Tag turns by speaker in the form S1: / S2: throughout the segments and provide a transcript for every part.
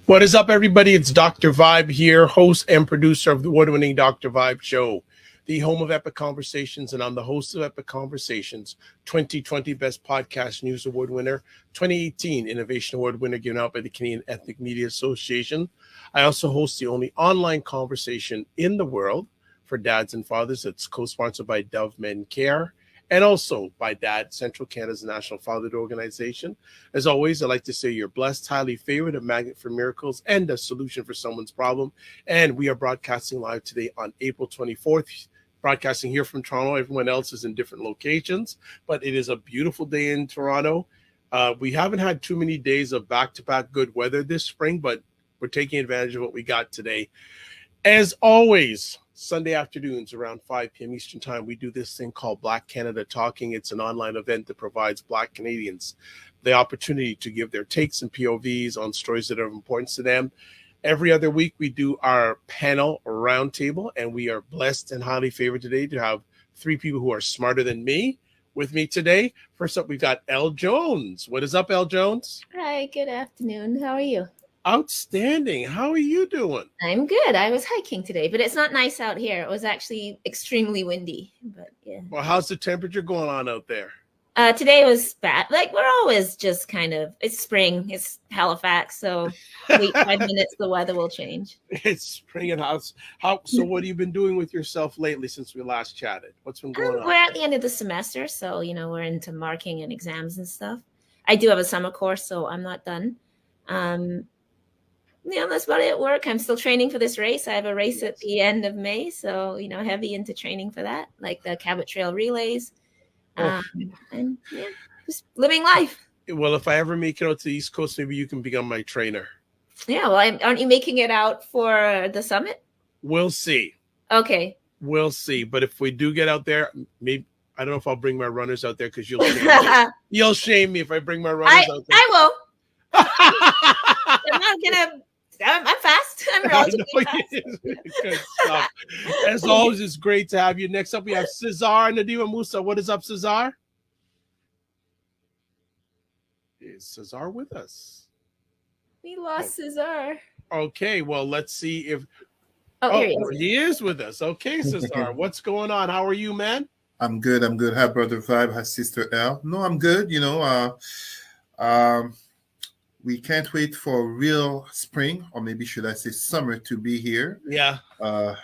S1: What is up, everybody? It's Dr. Vibe here, host and producer of the award-winning Dr. Vibe Show, the home of Epic Conversations, and I'm the host of Epic Conversations, 2020 Best Podcast News Award winner, 2018 Innovation Award winner given out by the Canadian Ethnic Media Association. I also host the only online conversation in the world for dads and fathers that's co-sponsored by Dove Men Care, and also by DAD, Central Canada's National Fatherhood Organization. As always, I'd like to say you're blessed, highly favored, a magnet for miracles, and a solution for someone's problem. And we are broadcasting live today on April 24th, broadcasting here from Toronto. Everyone else is in different locations, but it is a beautiful day in Toronto. We haven't had too many days of back-to-back good weather this spring, but we're taking advantage of what we got today. As always, Sunday afternoons around 5 p.m. Eastern Time, we do this thing called Black Canada Talking. It's an online event that provides Black Canadians the opportunity to give their takes and POVs on stories that are of importance to them. Every other week, we do our panel roundtable, and we are blessed and highly favored today to have three people who are smarter than me with me today. First up, we've got Elle Jones. What is up, Elle Jones?
S2: Hi, good afternoon. How are you?
S1: Outstanding. How are you doing?
S2: I'm good. I was hiking today, but it's not nice out here. It was actually extremely windy, but yeah.
S1: Well, how's the temperature going on out there?
S2: Today was bad. Like, we're always just kind of, it's spring, it's Halifax, so wait 5 minutes, the weather will change.
S1: It's spring and house. So what have you been doing with yourself lately since we last chatted? What's been going on?
S2: We're at the end of the semester, so, we're into marking and exams and stuff. I do have a summer course, so I'm not done. That's about it at work. I'm still training for this race. I have a race at the end of May, so, heavy into training for that, like the Cabot Trail relays. And just living life.
S1: Well, if I ever make it out to the East Coast, maybe you can become my trainer.
S2: Yeah, well, aren't you making it out for the summit?
S1: We'll see.
S2: Okay.
S1: We'll see. But if we do get out there, maybe I don't know if I'll bring my runners out there because you'll shame me. You'll shame me if I bring my runners out there.
S2: I will. I'm not gonna. I'm fast. I'm relatively fast.
S1: Good stuff. As always, it's great to have you. Next up, we have Cesar Ndema-Moussa. What is up, Cesar? Is Cesar with us?
S2: We lost Cesar.
S1: Okay, well, let's see if...
S2: He
S1: is with us. Okay, Cesar, what's going on? How are you, man?
S3: I'm good. Hi, Brother Vibe. Hi, Sister L. No, I'm good. We can't wait for real spring, or maybe should I say summer, to be here.
S1: Yeah.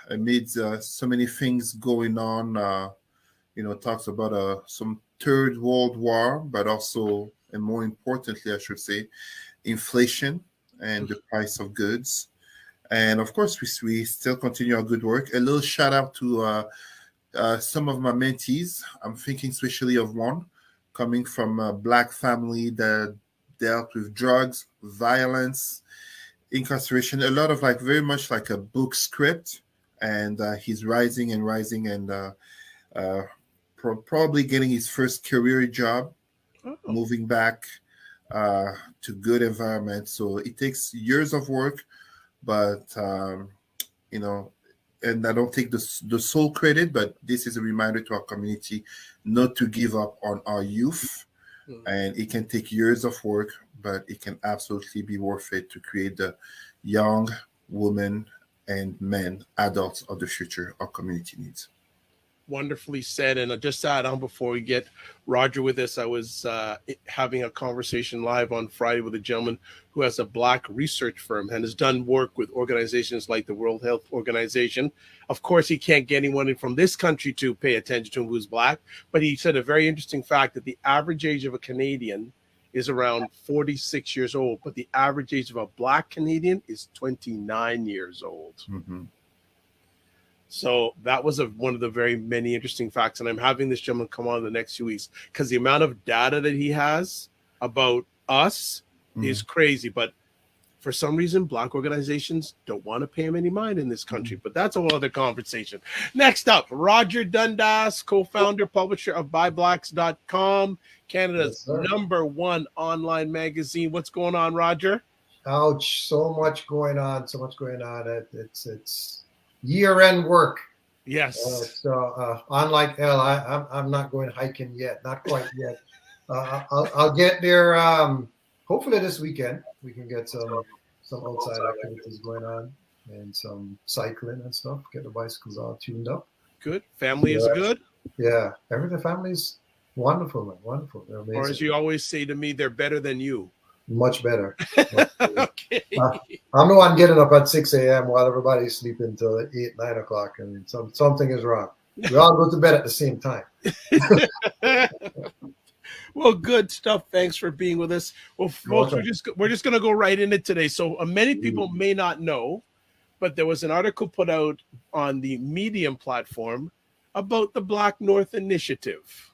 S3: Amid so many things going on, talks about some third world war, but also, and more importantly, I should say, inflation and the price of goods. And of course, we still continue our good work. A little shout out to some of my mentees. I'm thinking especially of one coming from a Black family that dealt with drugs, violence, incarceration, a lot of very much like a book script, and he's rising and probably getting his first career job, moving back to good environment. So it takes years of work, but and I don't take the sole credit, but this is a reminder to our community not to give up on our youth. And it can take years of work, but it can absolutely be worth it to create the young women and men, adults of the future our community needs.
S1: Wonderfully said. And just to add on before we get Roger with us, I was having a conversation live on Friday with a gentleman who has a Black research firm and has done work with organizations like the World Health Organization. Of course, he can't get anyone from this country to pay attention to him who's Black, but he said a very interesting fact that the average age of a Canadian is around 46 years old, but the average age of a Black Canadian is 29 years old.
S3: Mm-hmm.
S1: So that was one of the very many interesting facts. And I'm having this gentleman come on in the next few weeks because the amount of data that he has about us is crazy. But for some reason, Black organizations don't want to pay him any mind in this country. But that's a whole other conversation. Next up, Roger Dundas, co-founder, publisher of BuyBlacks.com, Canada's #1 online magazine. What's going on, Roger?
S4: Ouch. So much going on. It's year-end work.
S1: Yes.
S4: So unlike Elle, I'm not going hiking yet. Not quite yet. I'll get there. Hopefully this weekend we can get some outside activities going on and some cycling and stuff. Get the bicycles all tuned up.
S1: Good. Family is good.
S4: Yeah, the family's wonderful, man. Wonderful. They're amazing.
S1: Or as you always say to me, they're better than you.
S4: Much better.
S1: Okay.
S4: I'm the one getting up at 6 a.m. while everybody's sleeping till 8, 9 o'clock, and something is wrong. We all go to bed at the same time.
S1: Well, good stuff. Thanks for being with us. Well, folks, we're just going to go right in it today. So many people may not know, but there was an article put out on the Medium platform about the Black North Initiative.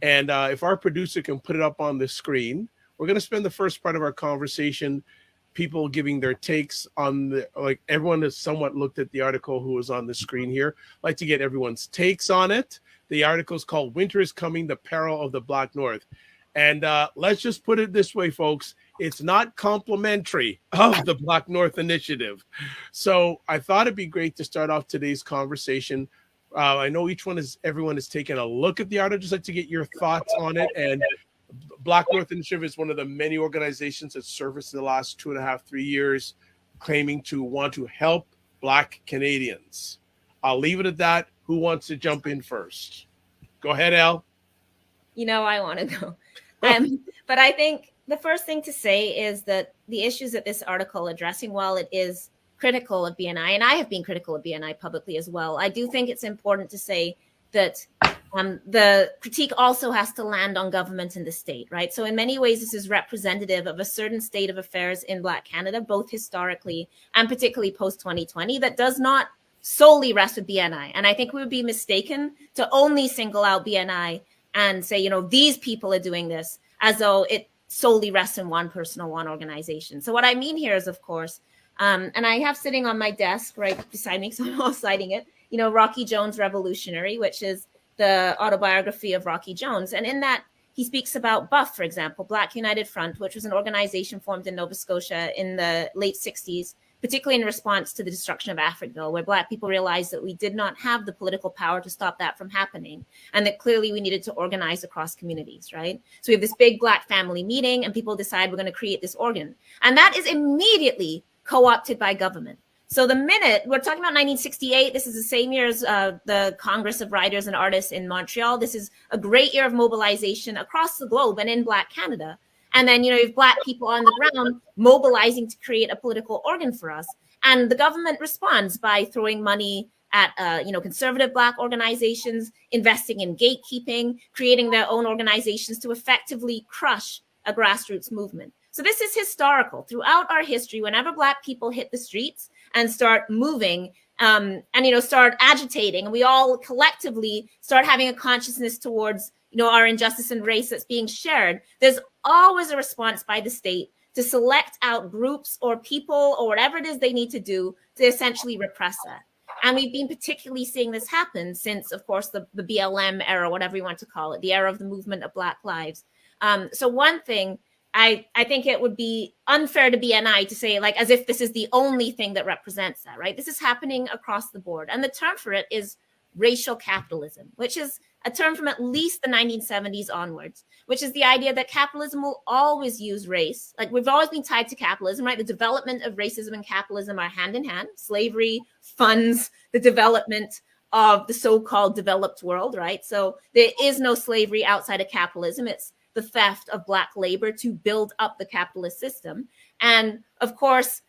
S1: And if our producer can put it up on the screen, we're going to spend the first part of our conversation, people giving their takes on everyone has somewhat looked at the article who was on the screen here. I'd like to get everyone's takes on it. The article is called Winter is Coming, the Peril of the Black North. And let's just put it this way, folks. It's not complimentary of the Black North Initiative. So I thought it'd be great to start off today's conversation. I know everyone has taken a look at the article. I'd just like to get your thoughts on it. And Black North Initiative is one of the many organizations that serviced in the last 2.5, 3 years, claiming to want to help Black Canadians. I'll leave it at that. Who wants to jump in first? Go ahead, Al.
S2: I want to go. But I think the first thing to say is that the issues that this article addressing, while it is critical of BNI, and I have been critical of BNI publicly as well, I do think it's important to say that the critique also has to land on government and the state, right? So in many ways, this is representative of a certain state of affairs in Black Canada, both historically and particularly post-2020, that does not solely rest with BNI. And I think we would be mistaken to only single out BNI and say, these people are doing this as though it solely rests in one person or one organization. So what I mean here is, of course, and I have sitting on my desk right beside me, so I'm all citing it, Rocky Jones Revolutionary, which is the autobiography of Rocky Jones. And in that, he speaks about BUF, for example, Black United Front, which was an organization formed in Nova Scotia in the late 60s, particularly in response to the destruction of Africville, where Black people realized that we did not have the political power to stop that from happening, and that clearly we needed to organize across communities, right? So we have this big Black family meeting, and people decide we're going to create this organ. And that is immediately co-opted by government. So the minute we're talking about 1968, this is the same year as the Congress of Writers and Artists in Montreal. This is a great year of mobilization across the globe and in Black Canada. And then, you have Black people on the ground mobilizing to create a political organ for us. And the government responds by throwing money at, conservative Black organizations, investing in gatekeeping, creating their own organizations to effectively crush a grassroots movement. So this is historical. Throughout our history, whenever Black people hit the streets and start moving and start agitating, and we all collectively start having a consciousness towards, our injustice and race that's being shared, there's always a response by the state to select out groups or people or whatever it is they need to do to essentially repress that. And we've been particularly seeing this happen since, of course, the BLM era, whatever you want to call it, the era of the movement of Black lives. So one thing, I think it would be unfair to BNI to say, as if this is the only thing that represents that, right? This is happening across the board. And the term for it is racial capitalism, which is a term from at least the 1970s onwards, which is the idea that capitalism will always use race. We've always been tied to capitalism, right? The development of racism and capitalism are hand in hand. Slavery funds the development of the so-called developed world, right? So there is no slavery outside of capitalism. It's the theft of Black labor to build up the capitalist system. And of course,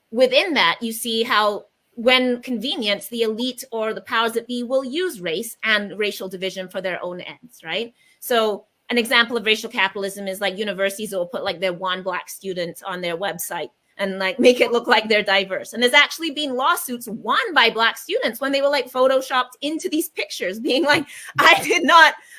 S2: within that, you see how when convenient, the elite or the powers that be will use race and racial division for their own ends, right? So an example of racial capitalism is universities that will put their one Black student on their website and make it look like they're diverse. And there's actually been lawsuits won by Black students when they were photoshopped into these pictures, being I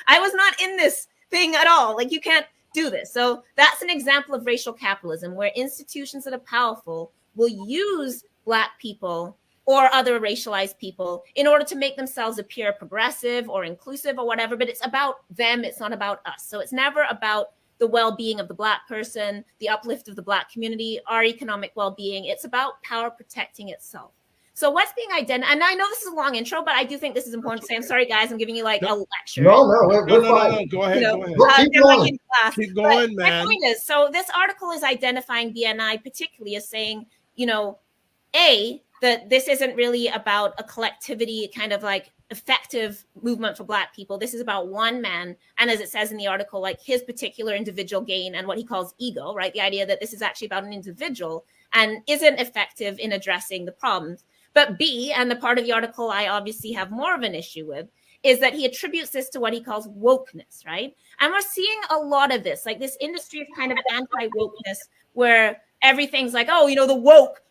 S2: was not in this thing at all. You can't do this. So that's an example of racial capitalism, where institutions that are powerful will use Black people or other racialized people in order to make themselves appear progressive or inclusive or whatever, but it's about them, it's not about us. So it's never about the well-being of the Black person, the uplift of the Black community, our economic well-being. It's about power protecting itself. So what's being identified, and I know this is a long intro, but I do think this is important to say. I'm sorry, guys, I'm giving you like a lecture.
S4: No, we're fine.
S1: Go ahead, go ahead.
S4: Keep going.
S1: Keep going, man.
S2: My point is, so this article is identifying BNI particularly as saying, that this isn't really about a collectivity kind of like effective movement for Black people. This is about one man. And as it says in the article, like his particular individual gain and what he calls ego, right? The idea that this is actually about an individual and isn't effective in addressing the problems. But B, and the part of the article I obviously have more of an issue with, is that he attributes this to what he calls wokeness, right? And we're seeing a lot of this, like this industry of kind of anti-wokeness where everything's like, oh, the woke.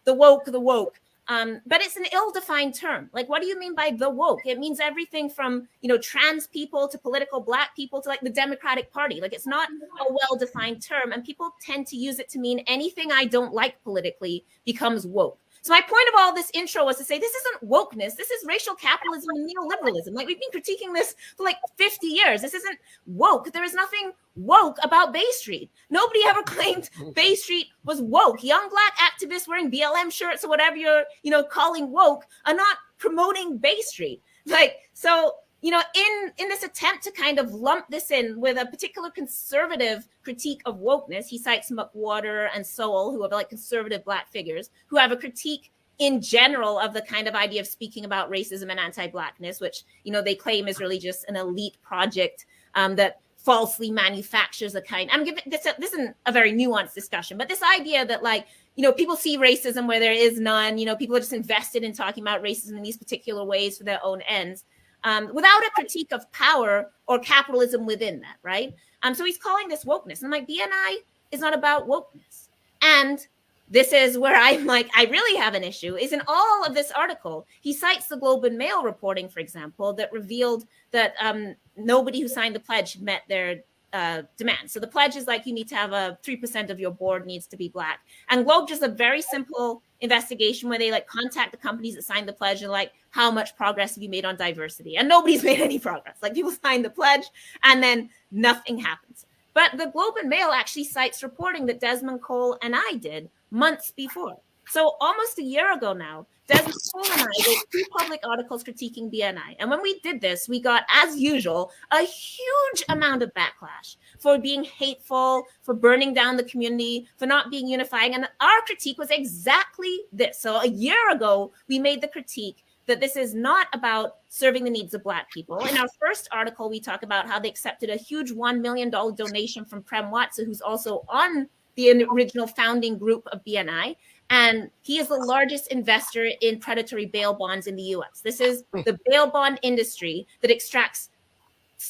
S2: But it's an ill-defined term. Like, what do you mean by the woke? It means everything from, trans people to political Black people to like the Democratic Party. Like, it's not a well-defined term. And people tend to use it to mean anything I don't like politically becomes woke. So my point of all this intro was to say, this isn't wokeness. This is racial capitalism and neoliberalism. Like, we've been critiquing this for like 50 years. This isn't woke. There is nothing woke about Bay Street. Nobody ever claimed Bay Street was woke. Young Black activists wearing BLM shirts or whatever you're, calling woke are not promoting Bay Street. In this attempt to kind of lump this in with a particular conservative critique of wokeness, he cites McWhorter and Sowell, who are like conservative Black figures, who have a critique in general of the kind of idea of speaking about racism and anti-Blackness, which, they claim is really just an elite project that falsely manufactures a kind. I'm giving this isn't a very nuanced discussion, but this idea that people see racism where there is none, people are just invested in talking about racism in these particular ways for their own ends. Without a critique of power or capitalism within that, right? So he's calling this wokeness. And BNI is not about wokeness. And this is where I'm like, I really have an issue, is in all of this article, he cites the Globe and Mail reporting, for example, that revealed that nobody who signed the pledge met their demands. So the pledge is like, you need to have 3% of your board needs to be Black. And Globe does a very simple investigation where they contact the companies that signed the pledge and how much progress have you made on diversity? And nobody's made any progress. People signed the pledge and then nothing happens. But the Globe and Mail actually cites reporting that Desmond Cole and I did months before. So almost a year ago now, Desmond Cole and I wrote 2 public articles critiquing BNI. And when we did this, we got, as usual, a huge amount of backlash for being hateful, for burning down the community, for not being unifying. And our critique was exactly this. So a year ago, we made the critique that this is not about serving the needs of Black people. In our first article, we talk about how they accepted a huge $1 million donation from Prem Watsa, who's also on the original founding group of BNI. And he is the largest investor in predatory bail bonds in the US. This is the bail bond industry that extracts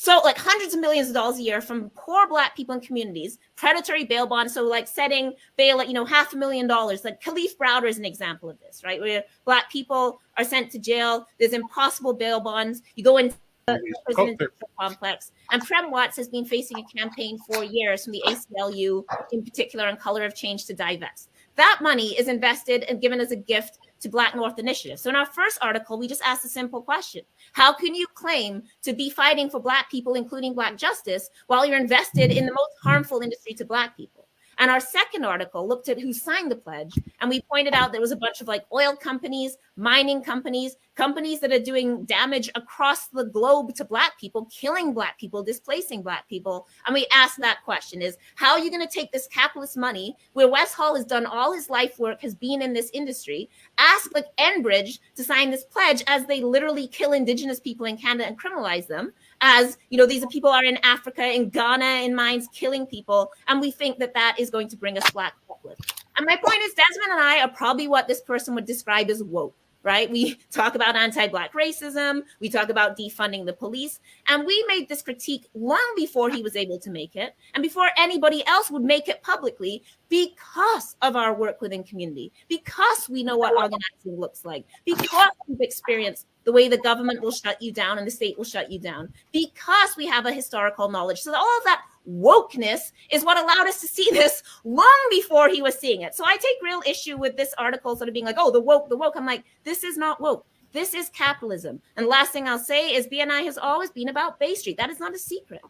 S2: hundreds of millions of dollars a year from poor Black people and communities, predatory bail bonds. So setting bail at, $500,000. Like Khalif Browder is an example of this, right? Where Black people are sent to jail. There's impossible bail bonds. You go into the prison complex. And Prem Watts has been facing a campaign for years from the ACLU in particular on Color of Change to divest. That money is invested and given as a gift to Black North Initiative. So in our first article, we just asked a simple question. How can you claim to be fighting for Black people, including Black justice, while you're invested in the most harmful industry to Black people? And our second article looked at who signed the pledge. And we pointed out there was a bunch of oil companies, mining companies, companies that are doing damage across the globe to Black people, killing Black people, displacing Black people. And we asked that question is, how are you going to take this capitalist money where Wes Hall has done all his life work, has been in this industry, ask Enbridge to sign this pledge as they literally kill Indigenous people in Canada and criminalize them? As these are people are in Africa, in Ghana, in mines, killing people. And we think that that is going to bring us Black uplift. And my point is, Desmond and I are probably what this person would describe as woke, right? We talk about anti-Black racism. We talk about defunding the police. And we made this critique long before he was able to make it and before anybody else would make it publicly because of our work within community, because we know what organizing looks like, because we've experienced the way the government will shut you down and the state will shut you down, because we have a historical knowledge. So all of that wokeness is what allowed us to see this long before he was seeing it. So I take real issue with this article sort of being like, oh, the woke. I'm like, this is not woke. This is capitalism. And the last thing I'll say is BNI has always been about Bay Street. That is not a secret.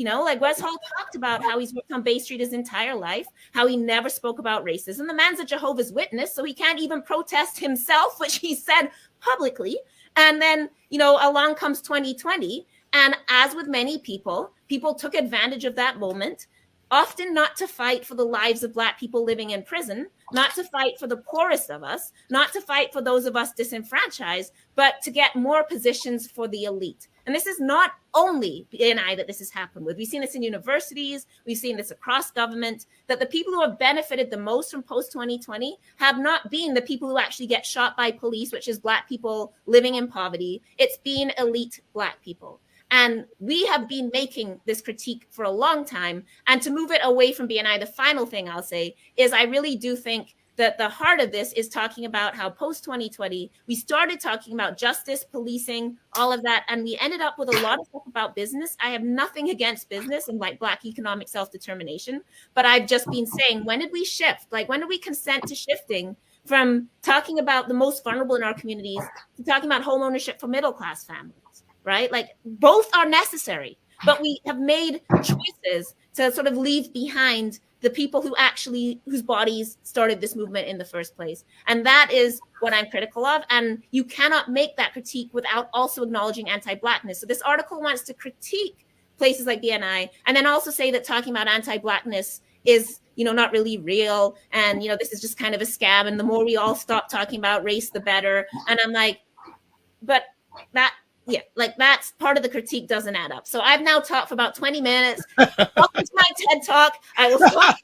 S2: You know, like Wes Hall talked about how he's worked on Bay Street his entire life, how he never spoke about racism. The man's a Jehovah's Witness, so he can't even protest himself, which he said publicly. And then, you know, along comes 2020. And as with many people, people took advantage of that moment, often not to fight for the lives of Black people living in prison, not to fight for the poorest of us, not to fight for those of us disenfranchised, but to get more positions for the elite. And this is not only BNI that this has happened with. We've seen this in universities. We've seen this across government, that the people who have benefited the most from post-2020 have not been the people who actually get shot by police, which is Black people living in poverty. It's been elite Black people. And we have been making this critique for a long time. And to move it away from BNI, the final thing I'll say is I really do think that the heart of this is talking about how post-2020, we started talking about justice, policing, all of that, and we ended up with a lot of stuff about business. I have nothing against business and like Black economic self-determination, but I've just been saying, when did we shift? Like, when did we consent to shifting from talking about the most vulnerable in our communities to talking about home ownership for middle-class families? Right? Like, both are necessary, but we have made choices to sort of leave behind the people who actually, whose bodies started this movement in the first place. And that is what I'm critical of. And you cannot make that critique without also acknowledging anti-Blackness. So this article wants to critique places like BNI and then also say that talking about anti-Blackness is, you know, not really real. And, you know, this is just kind of a scam. And the more we all stop talking about race, the better. And I'm like, but that, yeah, like that's part of the critique doesn't add up. So I've now talked for about 20 minutes. Welcome to my TED Talk. I will stop.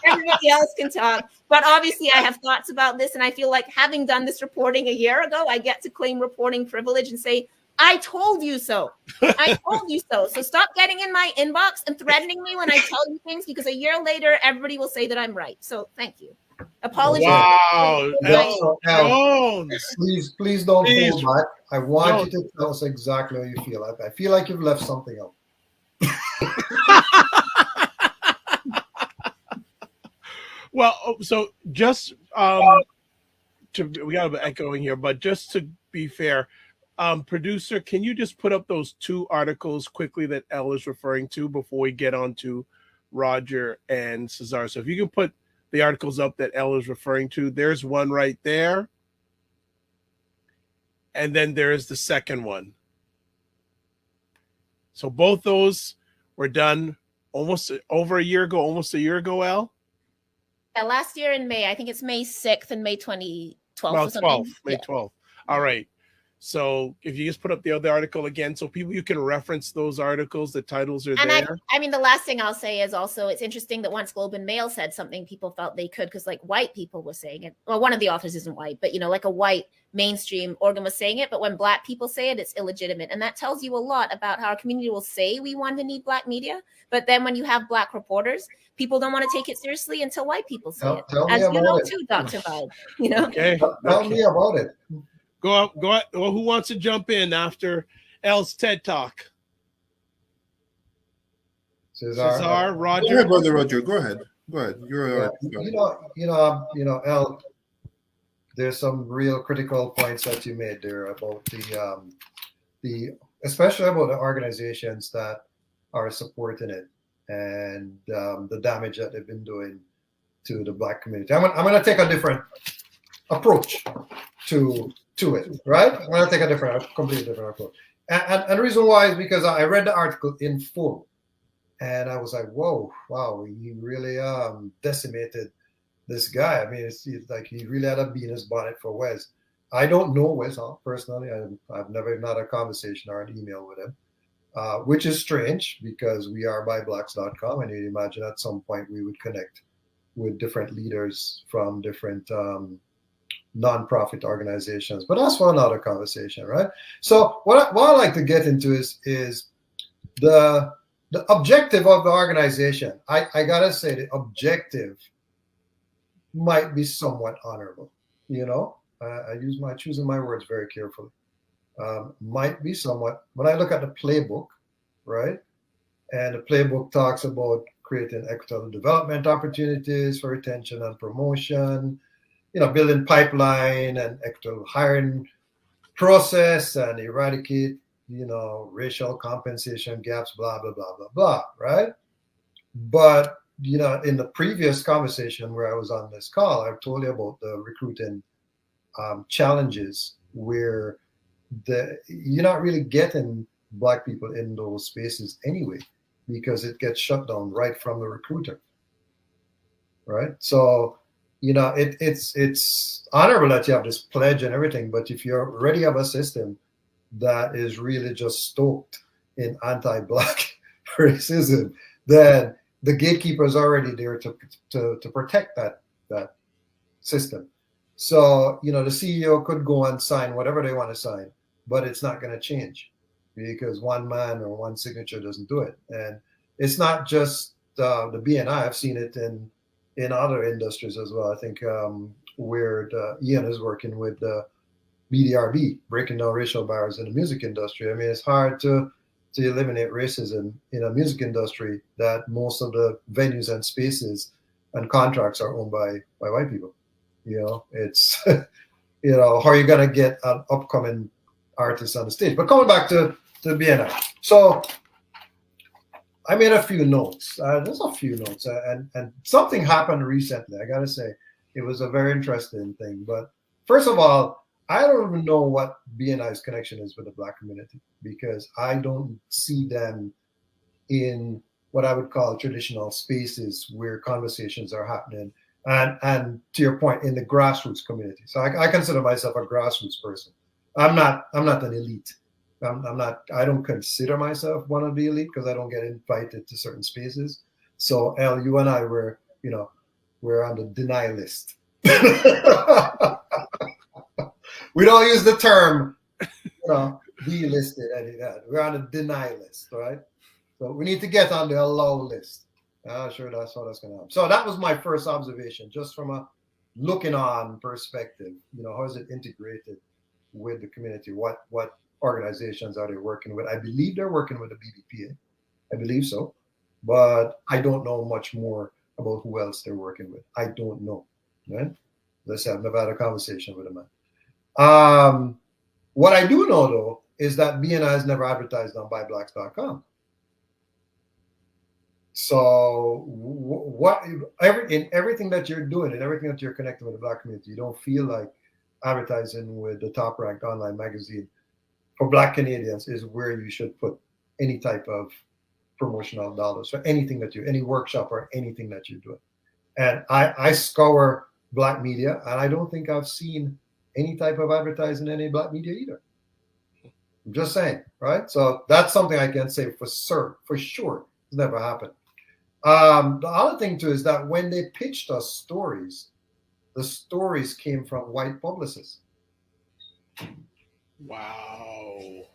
S2: Everybody else can talk. But obviously I have thoughts about this. And I feel like having done this reporting a year ago, I get to claim reporting privilege and say, I told you so. I told you so. So stop getting in my inbox and threatening me when I tell you things, because a year later, everybody will say that I'm right. So thank you. Apologies.
S1: Wow.
S4: Please don't hold back. I want you to tell us exactly how you feel. I feel like you've left something out.
S1: Well, so just we got an echoing here, but just to be fair, producer, can you just put up those two articles quickly that Elle is referring to before we get on to Roger and Cesar? So if you can put the articles up that Elle is referring to, there's one right there. And then there's the second one. So both those were done almost over a year ago, Elle?
S2: Yeah, last year in May. I think it's May 6th and May 2012.
S1: Well, 12th, May 12th. All right. So if you just put up the other article again, so people, you can reference those articles, the titles are
S2: and
S1: there.
S2: I mean, the last thing I'll say is also, it's interesting that once Globe and Mail said something, people felt they could, because like white people were saying it. Well, one of the authors isn't white, but you know, like a white mainstream organ was saying it. But when Black people say it, it's illegitimate. And that tells you a lot about how our community will say we want to need Black media. But then when you have Black reporters, people don't want to take it seriously until white people say it. As you know too, Dr. Vibe, you know?
S1: Okay.
S4: Tell me about it.
S1: Go out. Well, who wants to jump in after Elle's TED Talk? Cesar, Roger.
S3: Go ahead, Brother Roger. Go ahead. You're
S4: Elle, there's some real critical points that you made there about the especially about the organizations that are supporting it and the damage that they've been doing to the Black community. I'm going to take a different approach to it, right? I'm going to take a completely different approach. And the reason why is because I read the article in full, and I was like, whoa, wow, he really decimated this guy. I mean, it's like he really had to be in his bonnet for Wes. I don't know Wes personally. I've never even had a conversation or an email with him, which is strange because we are byblacks.com, and you'd imagine at some point we would connect with different leaders from different nonprofit organizations, but that's for another conversation, right? So what I like to get into is the objective of the organization. I gotta say the objective might be somewhat honorable. You know, choosing my words very carefully. Might be somewhat. When I look at the playbook, right, and the playbook talks about creating equitable development opportunities for retention and promotion. You know, building pipeline and equitable hiring process and eradicate racial compensation gaps, blah, blah, blah, blah, blah, right? But, in the previous conversation where I was on this call, I've told you about the recruiting challenges where you're not really getting Black people in those spaces anyway, because it gets shut down right from the recruiter, right? So, it's honorable that you have this pledge and everything, but if you already have a system that is really just stoked in anti-Black racism, then the gatekeeper is already there to protect that system. So, the CEO could go and sign whatever they want to sign, but it's not going to change because one man or one signature doesn't do it. And it's not just the BNI. I've seen it in other industries as well. I think where Ian is working with BDRB, breaking down racial barriers in the music industry. I mean, it's hard to eliminate racism in a music industry that most of the venues and spaces and contracts are owned by white people. It's, how are you going to get an upcoming artist on the stage? But coming back to BNI. So I made a few notes. There's a few notes. And something happened recently. I got to say, it was a very interesting thing. But first of all, I don't even know what BNI's connection is with the Black community, because I don't see them in what I would call traditional spaces where conversations are happening. And to your point, in the grassroots community. So I consider myself a grassroots person. I'm not an elite. I don't consider myself one of the elite because I don't get invited to certain spaces. So El, you and I we're on the deny list. We don't use the term, delisted. We're on the deny list, right? So we need to get on the allow list. Sure, that's how that's going to happen. So that was my first observation, just from a looking on perspective. How is it integrated with the community? What organizations are they working with? I believe they're working with the BBPA. I believe so, but I don't know much more about who else they're working with. I don't know. Right? I've never had a conversation with a man. What I do know, though, is that BNI has never advertised on buyblacks.com. So everything that you're doing and everything that you're connecting with the Black community, you don't feel like advertising with the top-ranked online magazine for Black Canadians is where you should put any type of promotional dollars for anything any workshop or anything that you're doing. And I scour Black media, and I don't think I've seen any type of advertising in any Black media either. I'm just saying, right? So that's something I can say for sure. It's never happened. The other thing too is that when they pitched us stories, the stories came from white publicists.
S1: Wow.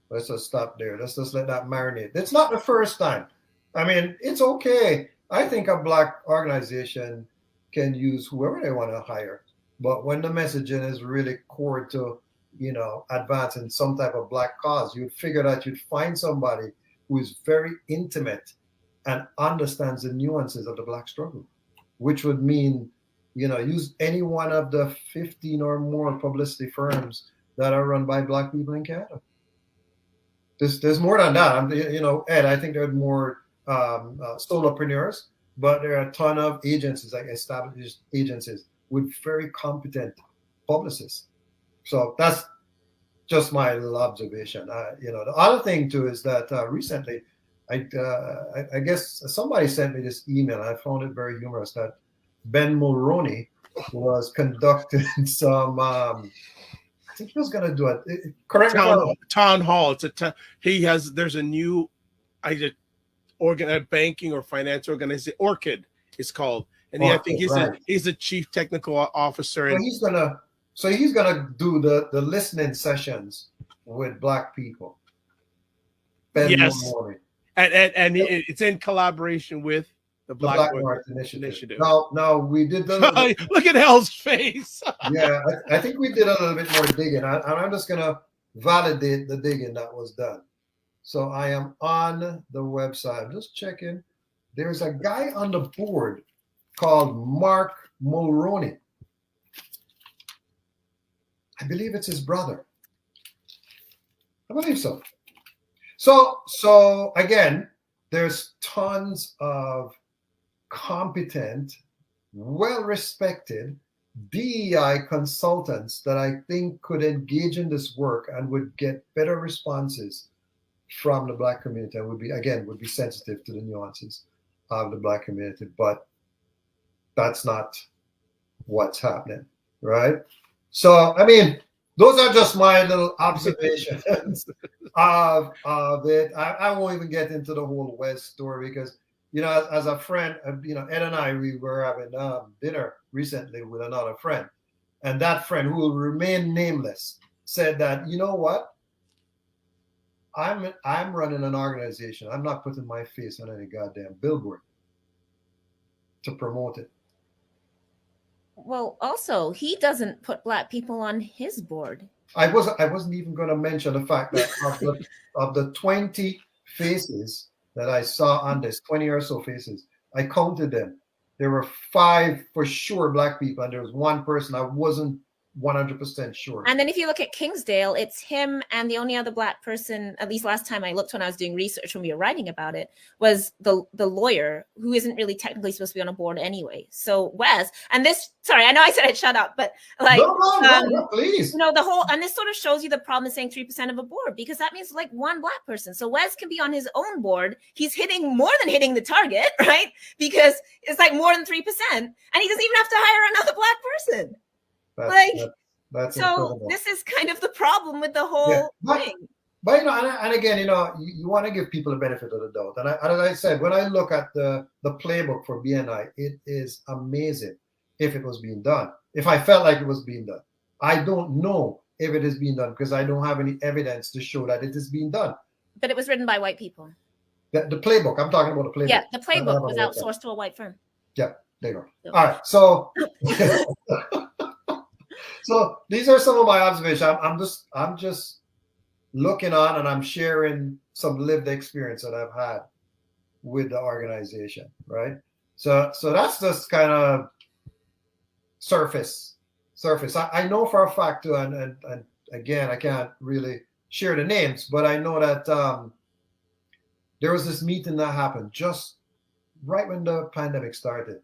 S4: Let's just stop there. Let's just let that marinate. It's not the first time. I mean, it's okay. I think a Black organization can use whoever they want to hire. But when the messaging is really core to, advancing some type of Black cause, you'd figure that you'd find somebody who is very intimate and understands the nuances of the Black struggle, which would mean, use any one of the 15 or more publicity firms that are run by Black people in Canada. There's more than that. Ed, I think there are more solopreneurs, but there are a ton of agencies, like established agencies, with very competent publicists. So that's just my little observation. The other thing too is that recently, I guess somebody sent me this email. I found it very humorous that Ben Mulroney was conducting some. I think he was going to do it. Correct.
S1: Town hall. There's a new, banking or finance organization. Orchid is called, and I think he's a chief technical officer.
S4: And he's gonna do the listening sessions with Black people. Ben Mulroney.
S1: And it's in collaboration with the Black North Initiative.
S4: Now we did
S1: look at Hell's face.
S4: Yeah, I think we did a little bit more digging. I'm just gonna validate the digging that was done. So I am on the website. I'm just checking. There's a guy on the board called Mark Mulroney. I believe it's his brother. I believe so. So again, there's tons of competent, well-respected DEI consultants that I think could engage in this work and would get better responses from the Black community, and would be sensitive to the nuances of the Black community. But that's not what's happening, right? So I mean, those are just my little observations of it. I won't even get into the whole West story because, as a friend, Ed and I, we were having dinner recently with another friend. And that friend, who will remain nameless, said that, you know what? I'm running an organization. I'm not putting my face on any goddamn billboard to promote it.
S2: Well, also, he doesn't put Black people on his board.
S4: I wasn't even going to mention the fact that of the 20 faces that I saw on this, 20 or so faces, I counted them. There were 5 for sure Black people, and there was one person I wasn't 100% sure.
S2: And then if you look at Kingsdale, it's him, and the only other Black person, at least last time I looked when I was doing research when we were writing about it, was the lawyer, who isn't really technically supposed to be on a board anyway. So Wes, and this, sorry, I know I said I'd shut up, but like,
S4: no, please.
S2: The whole, and this sort of shows you the problem of saying 3% of a board, because that means like one Black person. So Wes can be on his own board. He's hitting more than hitting the target, right? Because it's like more than 3%, and he doesn't even have to hire another Black person. That's so incredible. This is kind of the problem with the whole thing.
S4: But and again, you want to give people the benefit of the doubt. And as I said, when I look at the playbook for BNI, it is amazing if it was being done. If I felt like it was being done, I don't know if it is being done because I don't have any evidence to show that it is being done.
S2: But it was written by white people.
S4: The playbook. I'm talking about the playbook.
S2: Yeah, the playbook was outsourced to a white firm.
S4: Yeah, there you go. All right, so. So these are some of my observations. I'm just looking on, and I'm sharing some lived experience that I've had with the organization, right? So that's just kind of surface. I know for a fact too, and again, I can't really share the names, but I know that there was this meeting that happened just right when the pandemic started.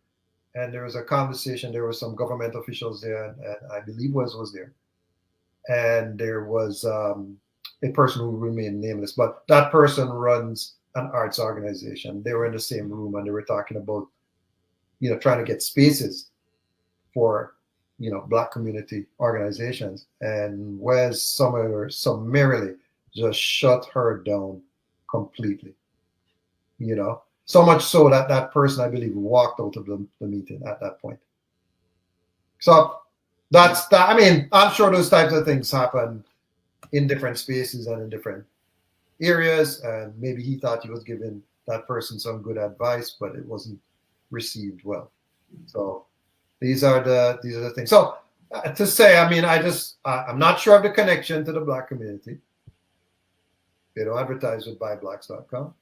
S4: And there was a conversation. There were some government officials there, and I believe Wes was there. And there was a person who remained nameless, but that person runs an arts organization. They were in the same room, and they were talking about, trying to get spaces for, Black community organizations. And Wes summarily just shut her down completely, So much so that that person, I believe, walked out of the meeting at that point. So that's that. I mean, I'm sure those types of things happen in different spaces and in different areas. And maybe he thought he was giving that person some good advice, but it wasn't received well. So these are the things. So to say, I mean, I'm not sure of the connection to the Black community. They don't advertise with buyblacks.com.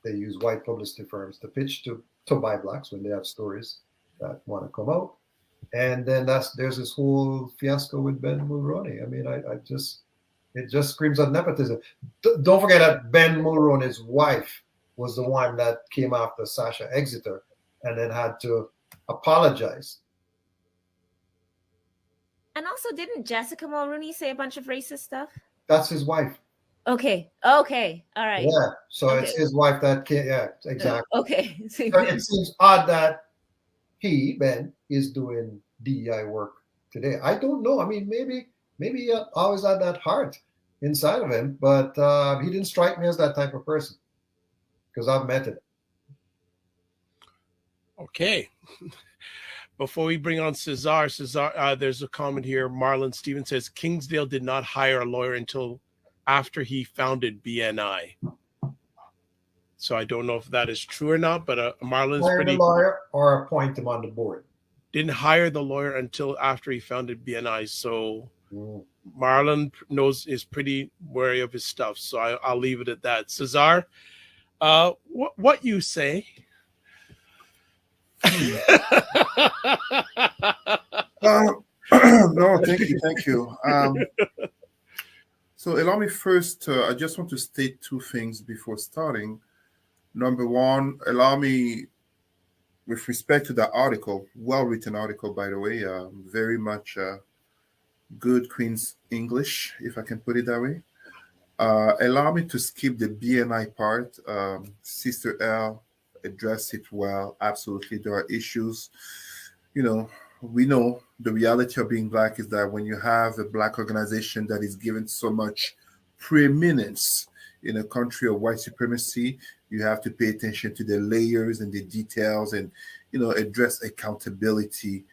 S4: They use white publicity firms to pitch to buy Blacks when they have stories that want to come out. And then there's this whole fiasco with Ben Mulroney. I mean, it just screams of nepotism. Don't forget that Ben Mulroney's wife was the one that came after Sasha Exeter and then had to apologize.
S2: And also, didn't Jessica Mulroney say a bunch of racist stuff?
S4: That's his wife.
S2: Okay. All right.
S4: Yeah. So okay. It's his wife that can't. Yeah, exactly.
S2: Okay.
S4: So it seems odd that Ben, is doing DEI work today. I don't know. I mean, maybe he always had that heart inside of him, but he didn't strike me as that type of person because I've met him.
S1: Okay. Before we bring on Cesar, there's a comment here. Marlon Stevens says Kingsdale did not hire a lawyer until after he founded BNI. So I don't know if that is true or not, but Marlon's
S4: hire the lawyer or appoint him on the board.
S1: Didn't hire the lawyer until after he founded BNI. So Marlon is pretty wary of his stuff. So I'll leave it at that. Cesar, what you say?
S3: No, thank you. So allow me first, I just want to state two things before starting. Number one, allow me, with respect to the article, well-written article, by the way, very much good Queen's English, if I can put it that way. Allow me to skip the BNI part. Sister L addressed it well. Absolutely, there are issues. You know, we know the reality of being Black is that when you have a Black organization that is given so much preeminence in a country of white supremacy, you have to pay attention to the layers and the details and, address accountability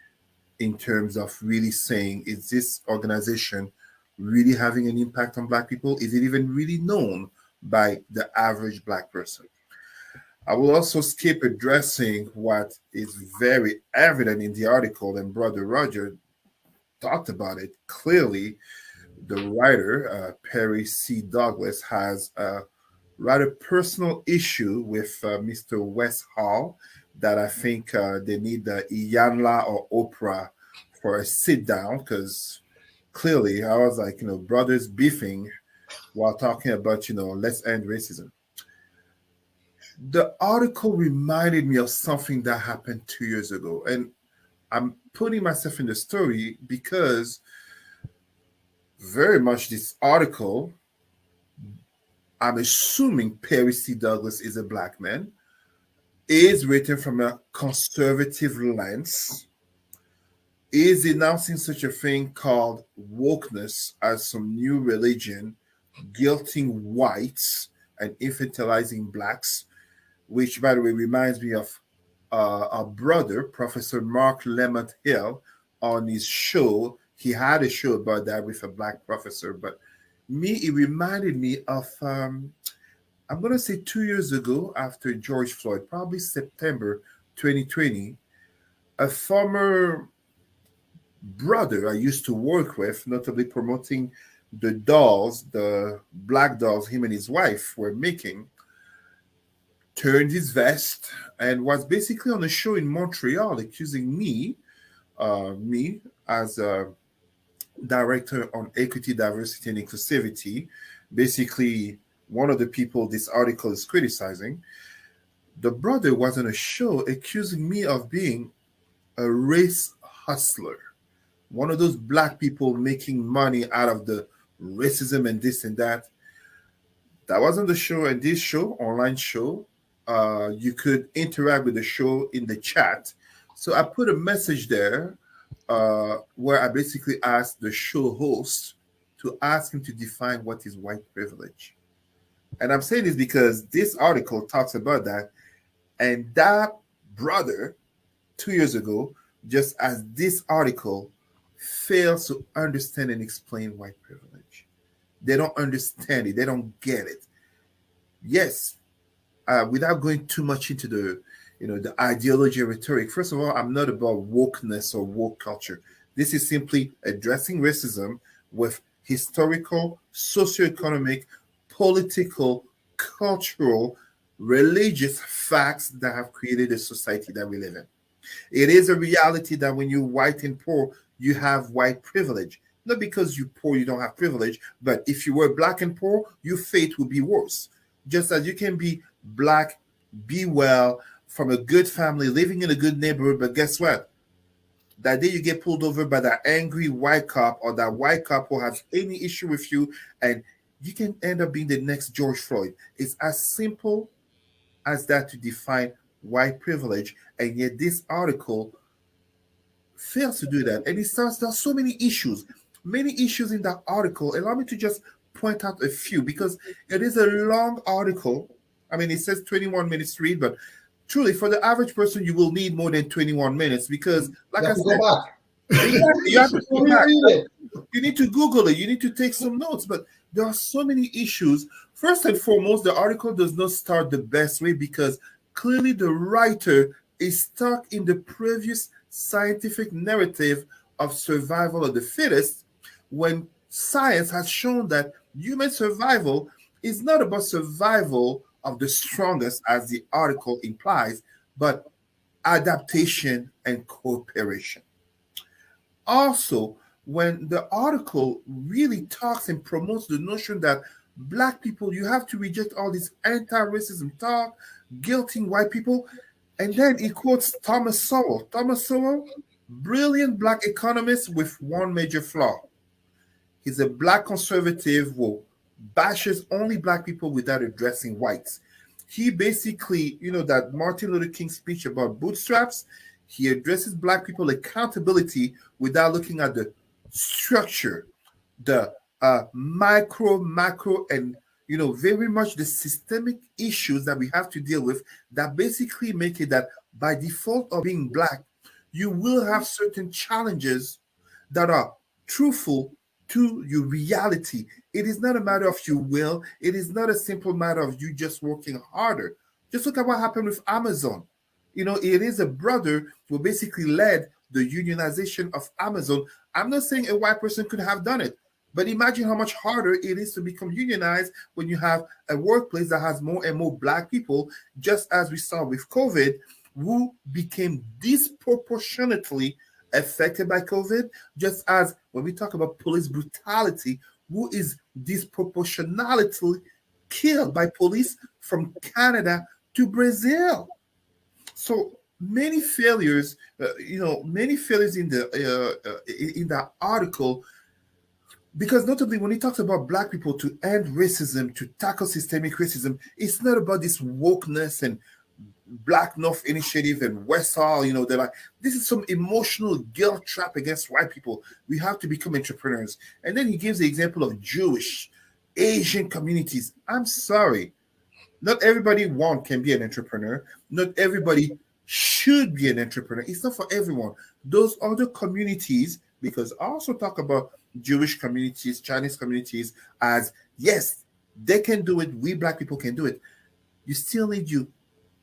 S3: in terms of really saying, is this organization really having an impact on Black people? Is it even really known by the average Black person? I will also skip addressing what is very evident in the article, and Brother Roger talked about it clearly. The writer, Perry C. Douglas, has a rather personal issue with Mr. West Hall that I think they need the Iyanla or Oprah for a sit down, because clearly I was like, brothers beefing while talking about, let's end racism. The article reminded me of something that happened 2 years ago. And I'm putting myself in the story because very much this article, I'm assuming Perry C. Douglas is a Black man, is written from a conservative lens, is denouncing such a thing called wokeness as some new religion, guilting whites and infantilizing Blacks, which, by the way, reminds me of our brother, Professor Mark Lemont Hill, on his show. He had a show about that with a Black professor, but it reminded me of, I'm going to say 2 years ago after George Floyd, probably September 2020, a former brother I used to work with, notably promoting the dolls, the Black dolls him and his wife were making, turned his vest and was basically on a show in Montreal accusing me as a director on equity, diversity, and inclusivity, basically one of the people this article is criticizing. The brother was on a show accusing me of being a race hustler, one of those Black people making money out of the racism and this and that. That was on the show, and this show, online show, you could interact with the show in the chat. So I put a message there where I basically asked the show host to ask him to define what is white privilege. And I'm saying this because this article talks about that. And that brother, 2 years ago, just as this article fails to understand and explain white privilege. They don't understand it. They don't get it. Yes, without going too much into the ideology and rhetoric. First of all, I'm not about wokeness or woke culture. This is simply addressing racism with historical, socioeconomic, political, cultural, religious facts that have created the society that we live in. It is a reality that when you're white and poor, you have white privilege. Not because you're poor, you don't have privilege, but if you were Black and poor, your fate would be worse. Just as you can be Black, be well, from a good family, living in a good neighborhood, but guess what? That day you get pulled over by that angry white cop or that white cop who has any issue with you, and you can end up being the next George Floyd. It's as simple as that to define white privilege, and yet this article fails to do that. And it starts, there's so many issues in that article. Allow me to just point out a few, because it is a long article. I mean, it says 21 minutes to read, but truly, for the average person, you will need more than 21 minutes because, like I said, you have to go back. You need to Google it. You need to take some notes. But there are so many issues. First and foremost, the article does not start the best way because clearly the writer is stuck in the previous scientific narrative of survival of the fittest, when science has shown that human survival is not about survival of the strongest, as the article implies, but adaptation and cooperation. Also, when the article really talks and promotes the notion that black people, you have to reject all this anti-racism talk, guilting white people. And then he quotes Thomas Sowell. Thomas Sowell, brilliant black economist with one major flaw. He's a black conservative who bashes only black people without addressing whites. He basically, that Martin Luther King speech about bootstraps, he addresses black people accountability without looking at the structure, the macro, and very much the systemic issues that we have to deal with that basically make it that by default of being black, you will have certain challenges that are truthful to your reality. It is not a matter of your will. It is not a simple matter of you just working harder. Just look at what happened with Amazon. It is a brother who basically led the unionization of Amazon. I'm not saying a white person could have done it, but imagine how much harder it is to become unionized when you have a workplace that has more and more black people, just as we saw with COVID, who became disproportionately affected by COVID, just as when we talk about police brutality, who is disproportionately killed by police from Canada to Brazil. So many failures, many failures in that article, because notably when he talks about black people to end racism, to tackle systemic racism, it's not about this wokeness and Black North Initiative and West Hall, they're like, this is some emotional guilt trap against white people. We have to become entrepreneurs. And then he gives the example of Jewish, Asian communities. I'm sorry. Not everybody can be an entrepreneur. Not everybody should be an entrepreneur. It's not for everyone. Those other communities, because I also talk about Jewish communities, Chinese communities as, yes, they can do it. We black people can do it. You still need you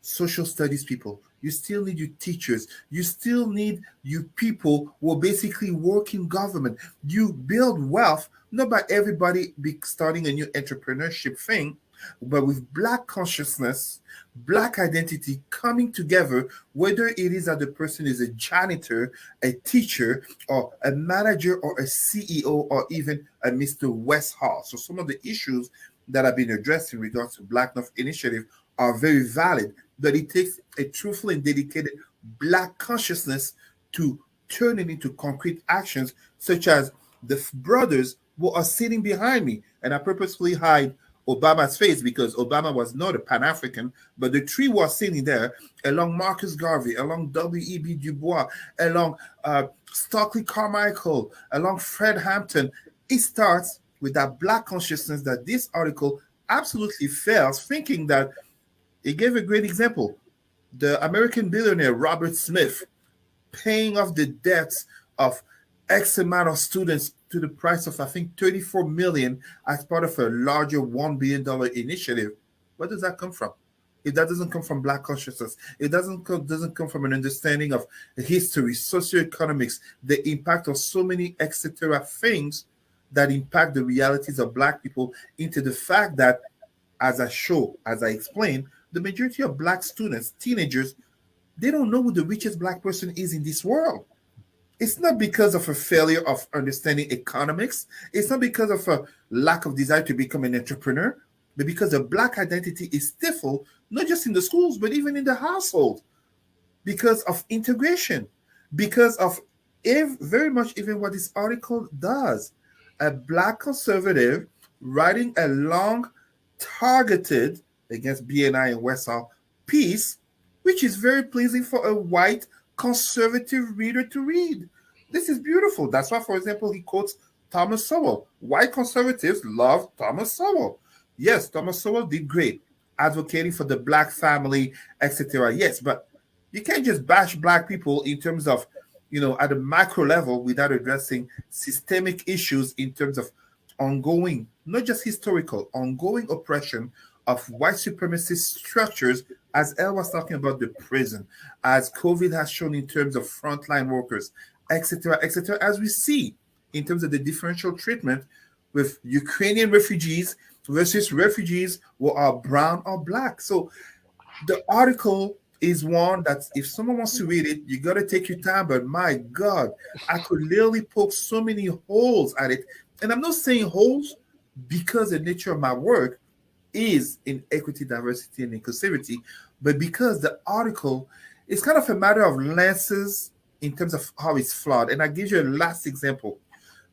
S3: social studies people. You still need you teachers. You still need you people who are basically work in government. You build wealth, not by everybody starting a new entrepreneurship thing, but with black consciousness, black identity coming together, whether it is that the person is a janitor, a teacher, or a manager, or a CEO, or even a Mr. West Hall. So some of the issues that have been addressed in regards to Black North Initiative are very valid, but it takes a truthful and dedicated black consciousness to turn it into concrete actions, such as the brothers who are sitting behind me. And I purposefully hide Obama's face because Obama was not a Pan-African, but the three were sitting there along Marcus Garvey, along W.E.B. Du Bois, along Stockley Carmichael, along Fred Hampton. It starts with that black consciousness that this article absolutely fails, thinking that it gave a great example. The American billionaire Robert Smith paying off the debts of X amount of students to the price of, I think, $34 million as part of a larger $1 billion initiative. Where does that come from? If that doesn't come from black consciousness, it doesn't come from an understanding of history, socioeconomics, the impact of so many etc. things that impact the realities of black people, into the fact that, as I explained, the majority of black students, teenagers, they don't know who the richest black person is in this world. It's not because of a failure of understanding economics. It's not because of a lack of desire to become an entrepreneur, but because the black identity is stifled, not just in the schools, but even in the household, because of integration, because of very much even what this article does. A black conservative writing a long, targeted against BNI and Westall piece, which is very pleasing for a white conservative reader to read. This is beautiful. That's why, for example, he quotes Thomas Sowell. White conservatives love Thomas Sowell. Yes, Thomas Sowell did great, advocating for the black family, etc. Yes, but you can't just bash black people in terms of, at a macro level without addressing systemic issues in terms of ongoing, not just historical, ongoing oppression of white supremacist structures, as Elle was talking about the prison, as COVID has shown in terms of frontline workers, etc., as we see in terms of the differential treatment with Ukrainian refugees versus refugees who are brown or black. So the article is one that if someone wants to read it, you got to take your time. But my God, I could literally poke so many holes at it. And I'm not saying holes because the nature of my work is in equity, diversity, and inclusivity, but because the article is kind of a matter of lenses in terms of how it's flawed. And I give you a last example.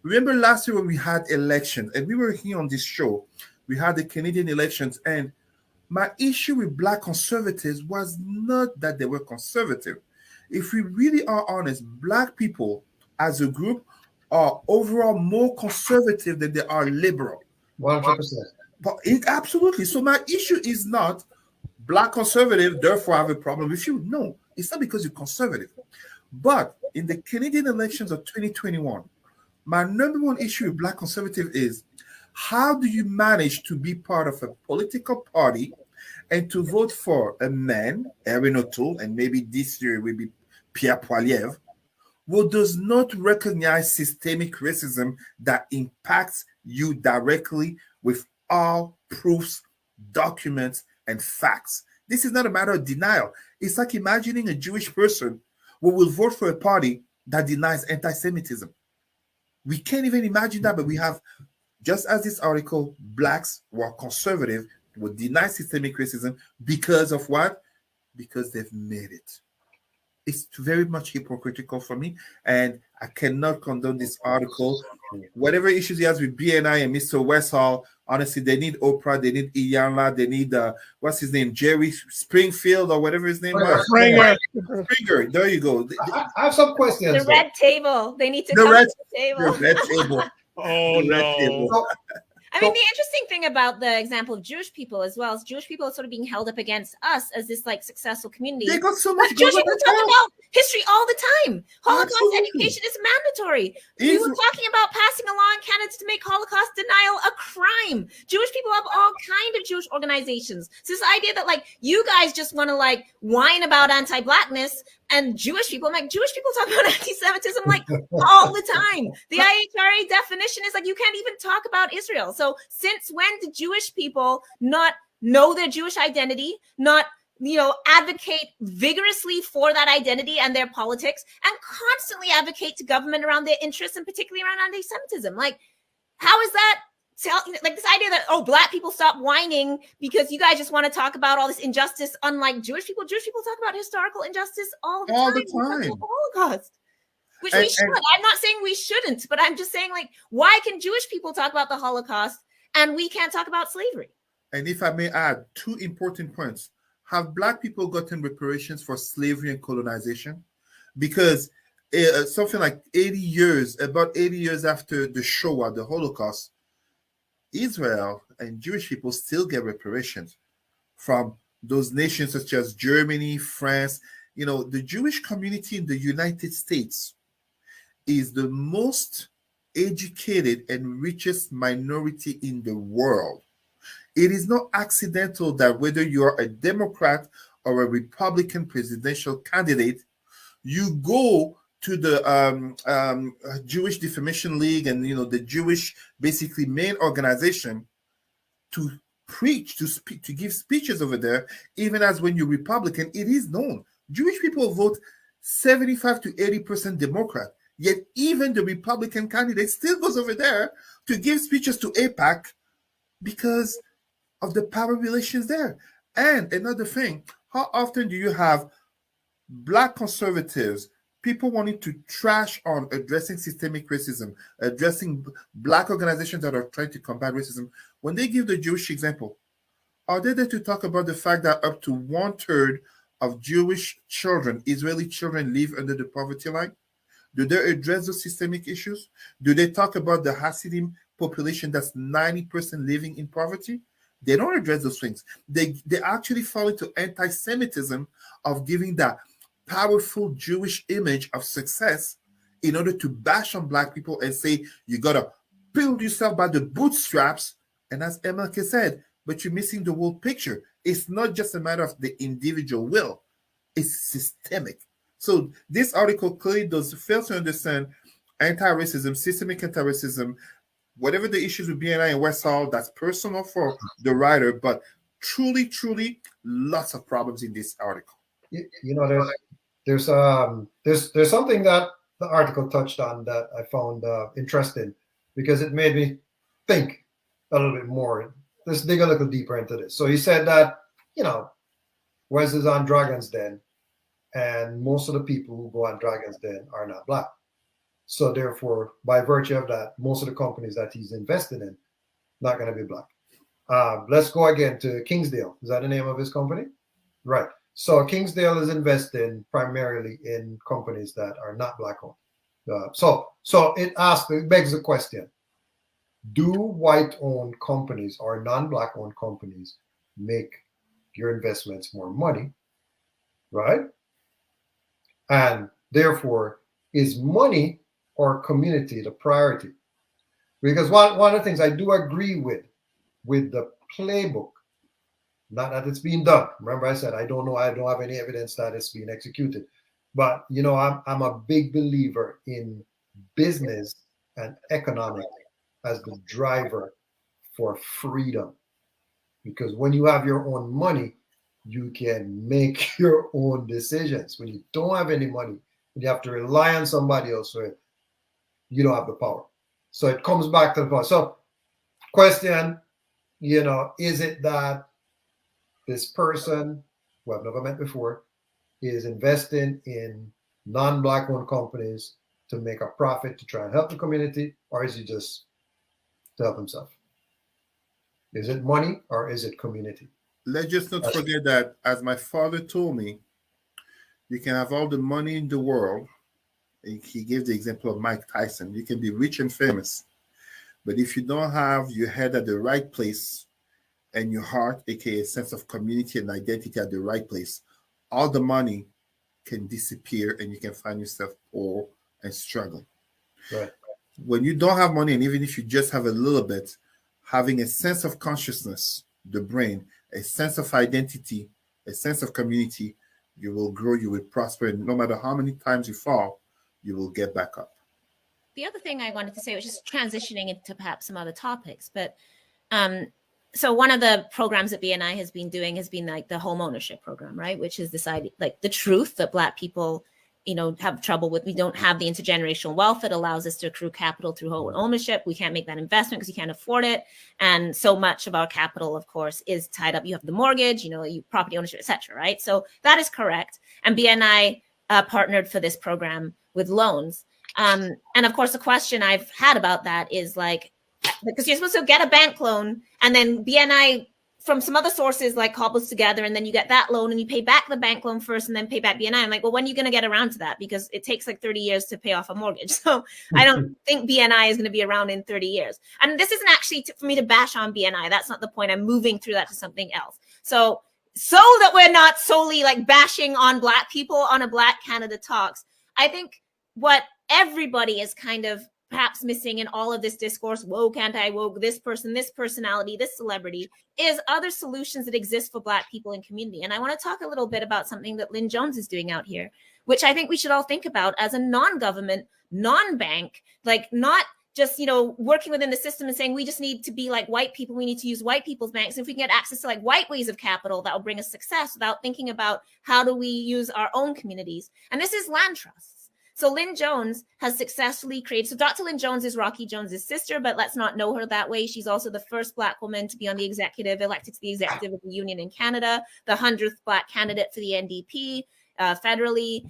S3: Remember last year when we had elections and we were here on this show, we had the Canadian elections, and my issue with Black conservatives was not that they were conservative. If we really are honest, Black people as a group are overall more conservative than they are liberal.
S4: 100%.
S3: But absolutely. So my issue is not Black conservative, therefore I have a problem with you. No, it's not because you're conservative. But in the Canadian elections of 2021, my number one issue with Black conservative is how do you manage to be part of a political party and to vote for a man, Erin O'Toole, and maybe this year will be Pierre Poilievre, who does not recognize systemic racism that impacts you directly with all proofs, documents, and facts. This is not a matter of denial. It's like imagining a Jewish person who will vote for a party that denies anti-Semitism. We can't even imagine that, but we have, just as this article, Blacks who are conservative will deny systemic racism because of what? Because they've made it. It's very much hypocritical for me, and I cannot condone this article. Whatever issues he has with BNI and Mr. Westall, honestly, they need Oprah, they need Iyanla, they need what's his name, Jerry Springfield or whatever his name was. Springer. There you go.
S4: I have some questions.
S2: The red table. They need to
S3: The
S2: come
S3: red-
S2: to the table.
S3: The red table.
S1: Oh
S3: The red
S1: no.
S3: table.
S2: I mean, the interesting thing about the example of Jewish people as well is Jewish people are sort of being held up against us as this like successful community.
S3: They got so much
S2: But Jewish people
S3: government
S2: talk
S3: help.
S2: about history all the time. Holocaust
S3: Absolutely.
S2: education is mandatory. We were talking about passing a law in Canada to make Holocaust denial a crime. Jewish people have all kind of Jewish organizations. So this idea that like you guys just want to like whine about anti-Blackness and Jewish people, I'm like, Jewish people talk about anti-Semitism like all the time. The IHRA definition is like you can't even talk about Israel. So since when did Jewish people not know their Jewish identity, not advocate vigorously for that identity and their politics, and constantly advocate to government around their interests and particularly around anti-Semitism? Like, how is that? Like this idea that Black people stop whining because you guys just want to talk about all this injustice, unlike Jewish people. Jewish people talk about historical injustice all the time.
S3: The
S2: Holocaust, which we should. I'm not saying we shouldn't, but I'm just saying, like, why can Jewish people talk about the Holocaust and we can't talk about slavery?
S3: And if I may add, two important points. Have Black people gotten reparations for slavery and colonization? Because something like about 80 years after the Shoah, the Holocaust, Israel and Jewish people still get reparations from those nations such as Germany, France. The Jewish community in the United States is the most educated and richest minority in the world. It is not accidental that whether you are a Democrat or a Republican presidential candidate, you go to the Jewish Defamation League and the Jewish basically main organization to preach, to speak, to give speeches over there. Even as when you're Republican, it is known Jewish people vote 75 to 80% Democrat. Yet even the Republican candidate still goes over there to give speeches to AIPAC because of the power relations there. And another thing, how often do you have Black conservatives, people wanting to trash on addressing systemic racism, addressing Black organizations that are trying to combat racism, when they give the Jewish example? Are they there to talk about the fact that up to 1/3 of Jewish children, Israeli children, live under the poverty line? Do they address those systemic issues? Do they talk about the Hasidim population that's 90% living in poverty? They don't address those things. They actually fall into anti-Semitism of giving that powerful Jewish image of success in order to bash on Black people and say, you got to build yourself by the bootstraps. And as Emeka said, but you're missing the whole picture. It's not just a matter of the individual will. It's systemic. So this article clearly fails to understand anti-racism, systemic anti-racism, whatever the issues with BNI and Westall, that's personal for the writer, but truly, truly, lots of problems in this article.
S4: you know, there's something that the article touched on that I found interesting, because it made me think a little bit more. Let's dig a little deeper into this. So he said that, you know, Wes is on Dragon's Den, and most of the people who go on Dragon's Den are not black. So therefore, by virtue of that, most of the companies that he's invested in not going to be black. Let's go again to Kingsdale. Is that the name of his company? Right. So Kingsdale is investing primarily in companies that are not black owned. So it begs the question: do white owned companies or non-black owned companies make your investments more money? Right. And therefore, is money or community the priority? Because one of the things I do agree with the playbook, not that it's being done. Remember, I said I don't know. I don't have any evidence that it's being executed. But you know, I'm a big believer in business and economics as the driver for freedom. Because when you have your own money, you can make your own decisions. When you don't have any money, you have to rely on somebody else for it. You don't have the power. So it comes back to the power. So, question, you know, is it that this person who I've never met before is investing in non-black owned companies to make a profit to try and help the community, or is he just to help himself? Is it money or is it community?
S3: Let's just not forget that, as my father told me, you can have all the money in the world. He gave the example of Mike Tyson. You can be rich and famous, but if you don't have your head at the right place and your heart, aka sense of community and identity, at the right place, all the money can disappear and you can find yourself poor and struggling.
S4: Right.
S3: When you don't have money, and even if you just have a little bit, having a sense of consciousness, the brain, a sense of identity, a sense of community, you will grow, you will prosper, and no matter how many times you fall, you will get back up.
S2: The other thing I wanted to say was just transitioning into perhaps some other topics, but so one of the programs that BNI has been doing has been like the home ownership program, right? Which is this idea, like the truth that Black people, you know, have trouble with. We don't have the intergenerational wealth that allows us to accrue capital through home ownership. We can't make that investment because you can't afford it. And so much of our capital, of course, is tied up. You have the mortgage, you know, you property ownership, etc. Right? So that is correct. And BNI partnered for this program with loans. And of course, the question I've had about that is like, because you're supposed to get a bank loan and then BNI from some other sources like cobbles together, and then you get that loan and you pay back the bank loan first and then pay back BNI. I'm like, well, when are you going to get around to that? Because it takes like 30 years to pay off a mortgage. So I don't think BNI is going to be around in 30 years. And this isn't actually for me to bash on BNI. That's not the point. I'm moving through that to something else. So that we're not solely like bashing on Black people on a Black Canada Talks, I think what everybody is kind of perhaps missing in all of this discourse, woke, anti-woke, this person, this personality, this celebrity, is other solutions that exist for Black people in community. And I want to talk a little bit about something that Lynn Jones is doing out here, which I think we should all think about as a non-government, non-bank, like not just, you know, working within the system and saying we just need to be like white people, we need to use white people's banks. If we can get access to like white ways of capital, that will bring us success without thinking about how do we use our own communities. And this is land trusts. So Lynn Jones has successfully created, so Dr. Lynn Jones is Rocky Jones's sister, but let's not know her that way. She's also the first Black woman to be on the executive, elected to the executive of the union in Canada, the 100th Black candidate for the NDP federally.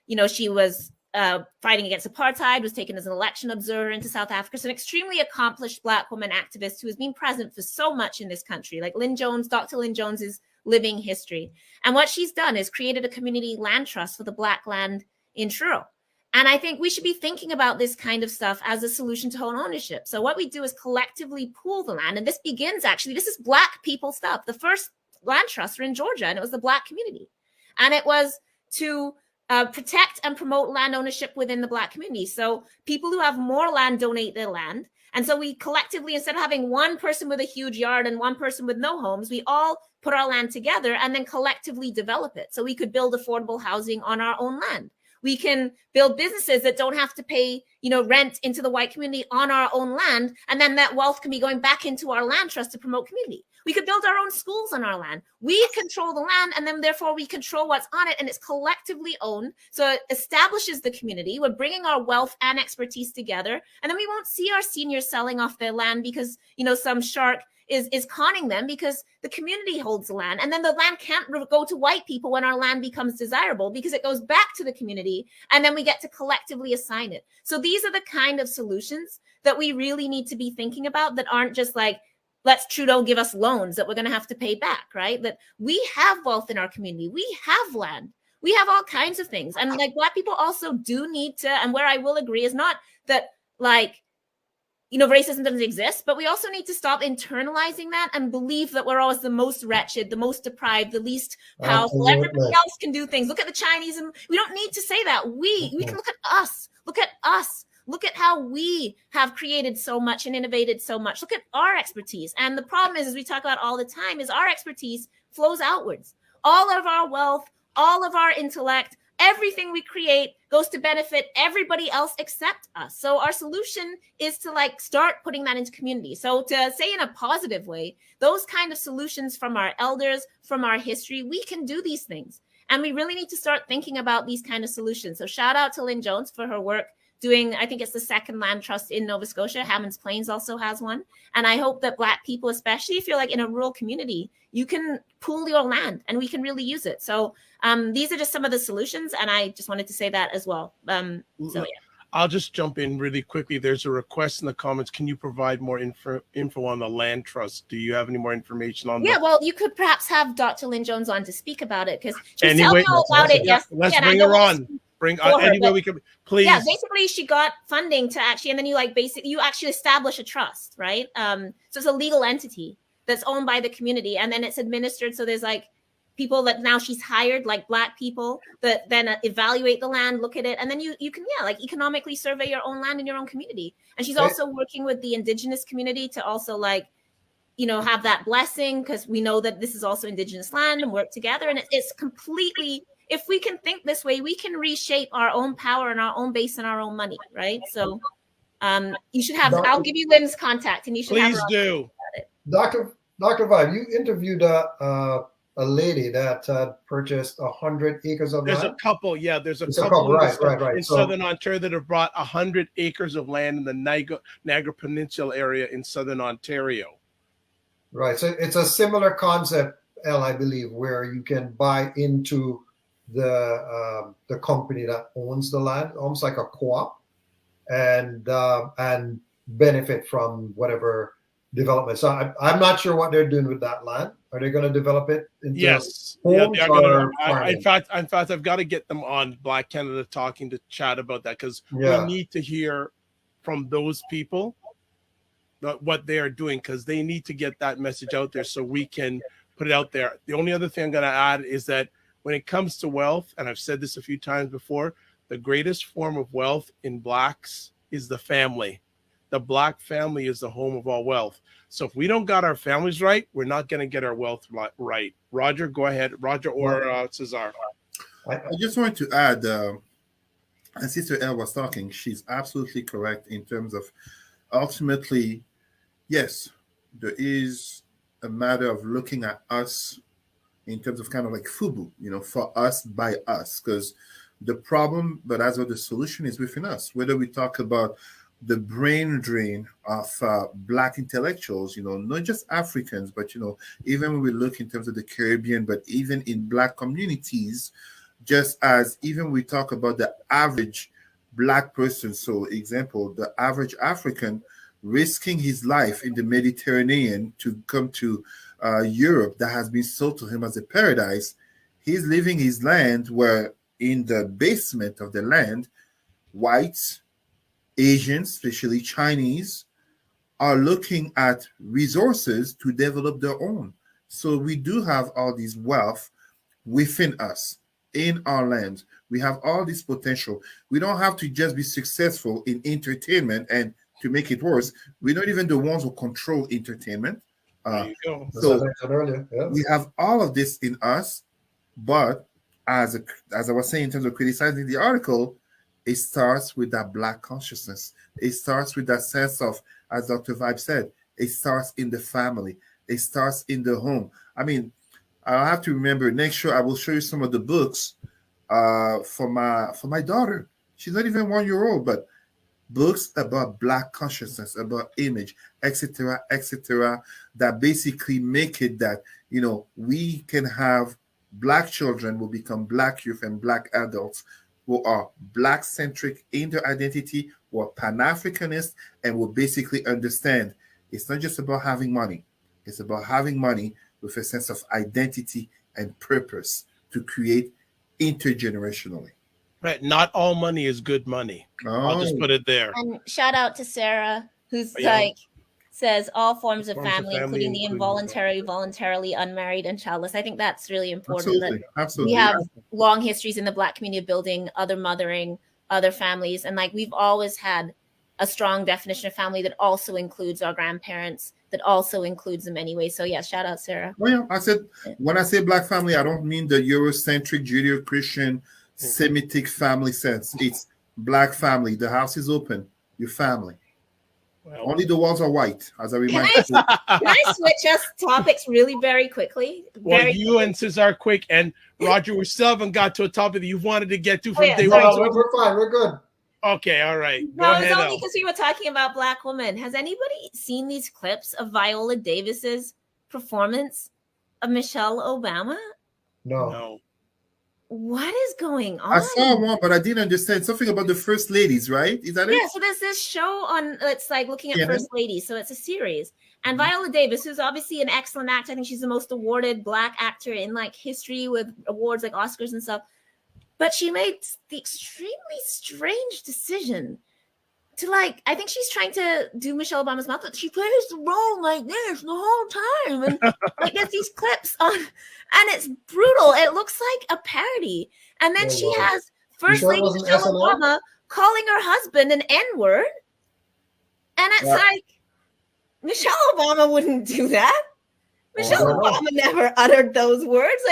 S2: You know, she was fighting against apartheid, was taken as an election observer into South Africa. So an extremely accomplished Black woman activist who has been present for so much in this country. Like Lynn Jones, Dr. Lynn Jones is living history. And what she's done is created a community land trust for the Black land in Truro. And I think we should be thinking about this kind of stuff as a solution to home ownership. So what we do is collectively pool the land. And this begins, actually, this is Black people stuff. The first land trusts were in Georgia, and it was the Black community. And it was to protect and promote land ownership within the Black community. So people who have more land donate their land. And so we collectively, instead of having one person with a huge yard and one person with no homes, we all put our land together and then collectively develop it. So we could build affordable housing on our own land. We can build businesses that don't have to pay, you know, rent into the white community on our own land. And then that wealth can be going back into our land trust to promote community. We could build our own schools on our land. We control the land, and then therefore we control what's on it, and it's collectively owned. So it establishes the community. We're bringing our wealth and expertise together, and then we won't see our seniors selling off their land because, you know, some shark is conning them, because the community holds the land, and then the land can't go to white people when our land becomes desirable, because it goes back to the community, and then we get to collectively assign it. So these are the kind of solutions that we really need to be thinking about, that aren't just like, let's Trudeau give us loans that we're going to have to pay back, right? That we have wealth in our community, we have land, we have all kinds of things, and like Black people also do need to, and where I will agree is not that like, you know, racism doesn't exist, but we also need to stop internalizing that and believe that we're always the most wretched, the most deprived, the least powerful.
S4: Absolutely.
S2: Everybody else can do things. Look at the Chinese, and we don't need to say that. We can look at us. Look at us. Look at how we have created so much and innovated so much. Look at our expertise. And the problem is, as we talk about all the time, is our expertise flows outwards. All of our wealth, all of our intellect, everything we create goes to benefit everybody else except us. So our solution is to like start putting that into community. So to say in a positive way, those kind of solutions from our elders, from our history, we can do these things. And we really need to start thinking about these kind of solutions. So shout out to Lynn Jones for her work doing, I think it's the second land trust in Nova Scotia. Hammonds Plains also has one. And I hope that Black people, especially if you're like in a rural community, you can pool your land and we can really use it. So these are just some of the solutions. And I just wanted to say that as well. So yeah.
S1: I'll just jump in really quickly. There's a request in the comments. Can you provide more info on the land trust? Do you have any more information on that?
S2: Yeah, well, you could perhaps have Dr. Lynn Jones on to speak about it, because she's telling me all about it. Yes,
S1: let's bring her on. Bring anyway we can, please.
S2: Yeah, basically she got funding to actually, and then you like basically you actually establish a trust, right? So it's a legal entity that's owned by the community, and then it's administered. So there's like people that now she's hired, like Black people, that then evaluate the land, look at it, and then you can like economically survey your own land in your own community. And she's also working with the Indigenous community to also like, you know, have that blessing, because we know that this is also Indigenous land, and work together. And it's completely, if we can think this way, we can reshape our own power and our own base and our own money, right? So you should have, I'll give you Lynn's contact, and you should
S1: please
S2: have
S1: do.
S4: Dr. Vibe, you interviewed a lady that purchased 100 acres of land.
S1: There's a couple, yeah. There's a couple
S4: right.
S1: in Southern Ontario that have bought 100 acres of land in the Niagara Peninsula area in Southern Ontario.
S4: Right. So it's a similar concept, I believe, where you can buy into the company that owns the land, almost like a co-op, and benefit from whatever development. So I'm not sure what they're doing with that land. Are they going to develop it into
S1: yes,
S4: homes,
S1: yeah,
S4: or
S1: in fact, I've got to get them on Black Canada talking to chat about that, because we need to hear from those people what they are doing, because they need to get that message out there so we can put it out there. The only other thing I'm going to add is that when it comes to wealth, and I've said this a few times before, the greatest form of wealth in Blacks is the family. The Black family is the home of all wealth. So if we don't got our families right, we're not going to get our wealth right. Roger, go ahead. Roger or Cesar.
S3: I just want to add, and Sister Elle was talking, she's absolutely correct in terms of ultimately, yes, there is a matter of looking at us in terms of kind of like FUBU, you know, for us, by us, because the problem, but as well the solution is within us. Whether we talk about the brain drain of Black intellectuals, you know, not just Africans, but, you know, even when we look in terms of the Caribbean, but even in Black communities, just as even we talk about the average Black person. So example, the average African risking his life in the Mediterranean to come to Europe that has been sold to him as a paradise. He's leaving his land where in the basement of the land, whites, Asians, especially Chinese, are looking at resources to develop their own. So we do have all this wealth within us, in our land. We have all this potential. We don't have to just be successful in entertainment, and to make it worse, we're not even the ones who control entertainment.
S1: There you go.
S3: So
S4: earlier. Yeah.
S3: we have all of this in us, but as I was saying in terms of criticizing the article, it starts with that Black consciousness. It starts with that sense of, as Dr. Vibe said, it starts in the family. It starts in the home. I mean, I'll have to remember next show. I will show you some of the books for my daughter. She's not even 1 year old, but books about Black consciousness, about image, etc., etc., that basically make it that we can have Black children will become Black youth and Black adults who are Black centric in their identity, who are Pan-Africanist, and will basically understand it's not just about having money. It's about having money with a sense of identity and purpose to create intergenerationally.
S1: Right. Not all money is good money. I'll just put it there.
S2: And shout out to Sarah, who's says all forms of family, including the involuntary, voluntarily unmarried, and childless. I think that's really important.
S3: Absolutely.
S2: We have long histories in the Black community of building other mothering, other families. And we've always had a strong definition of family that also includes our grandparents, that also includes them anyway. So yeah, shout out Sarah.
S3: Well, when I say Black family, I don't mean the Eurocentric, Judeo-Christian, Semitic family sense. It's Black family. The house is open. Your family. Well, only the walls are white, as I remind you.
S2: Can I switch us topics really very quickly?
S1: You and Cesar quick, and Roger, we still haven't got to a topic that you wanted to get to from day
S4: one.
S1: No,
S4: we're fine. We're good.
S1: Okay, all right.
S2: No, it's only because we were talking about Black women. Has anybody seen these clips of Viola Davis's performance of Michelle Obama?
S4: No.
S2: What is going on?
S3: I saw one, but I didn't understand something about the first ladies, right? Is that it?
S2: Yeah, so there's this show on, it's looking at first ladies. So it's a series. And Viola Davis, who's obviously an excellent actor, I think she's the most awarded Black actor in history with awards like Oscars and stuff. But she made the extremely strange decision to I think she's trying to do Michelle Obama's mouth, but she plays the role like this the whole time. And there's these clips on, and it's brutal. It looks like a parody. And then she has First Lady Michelle Obama calling her husband an N-word. And it's Michelle Obama wouldn't do that. Michelle Obama never uttered those words.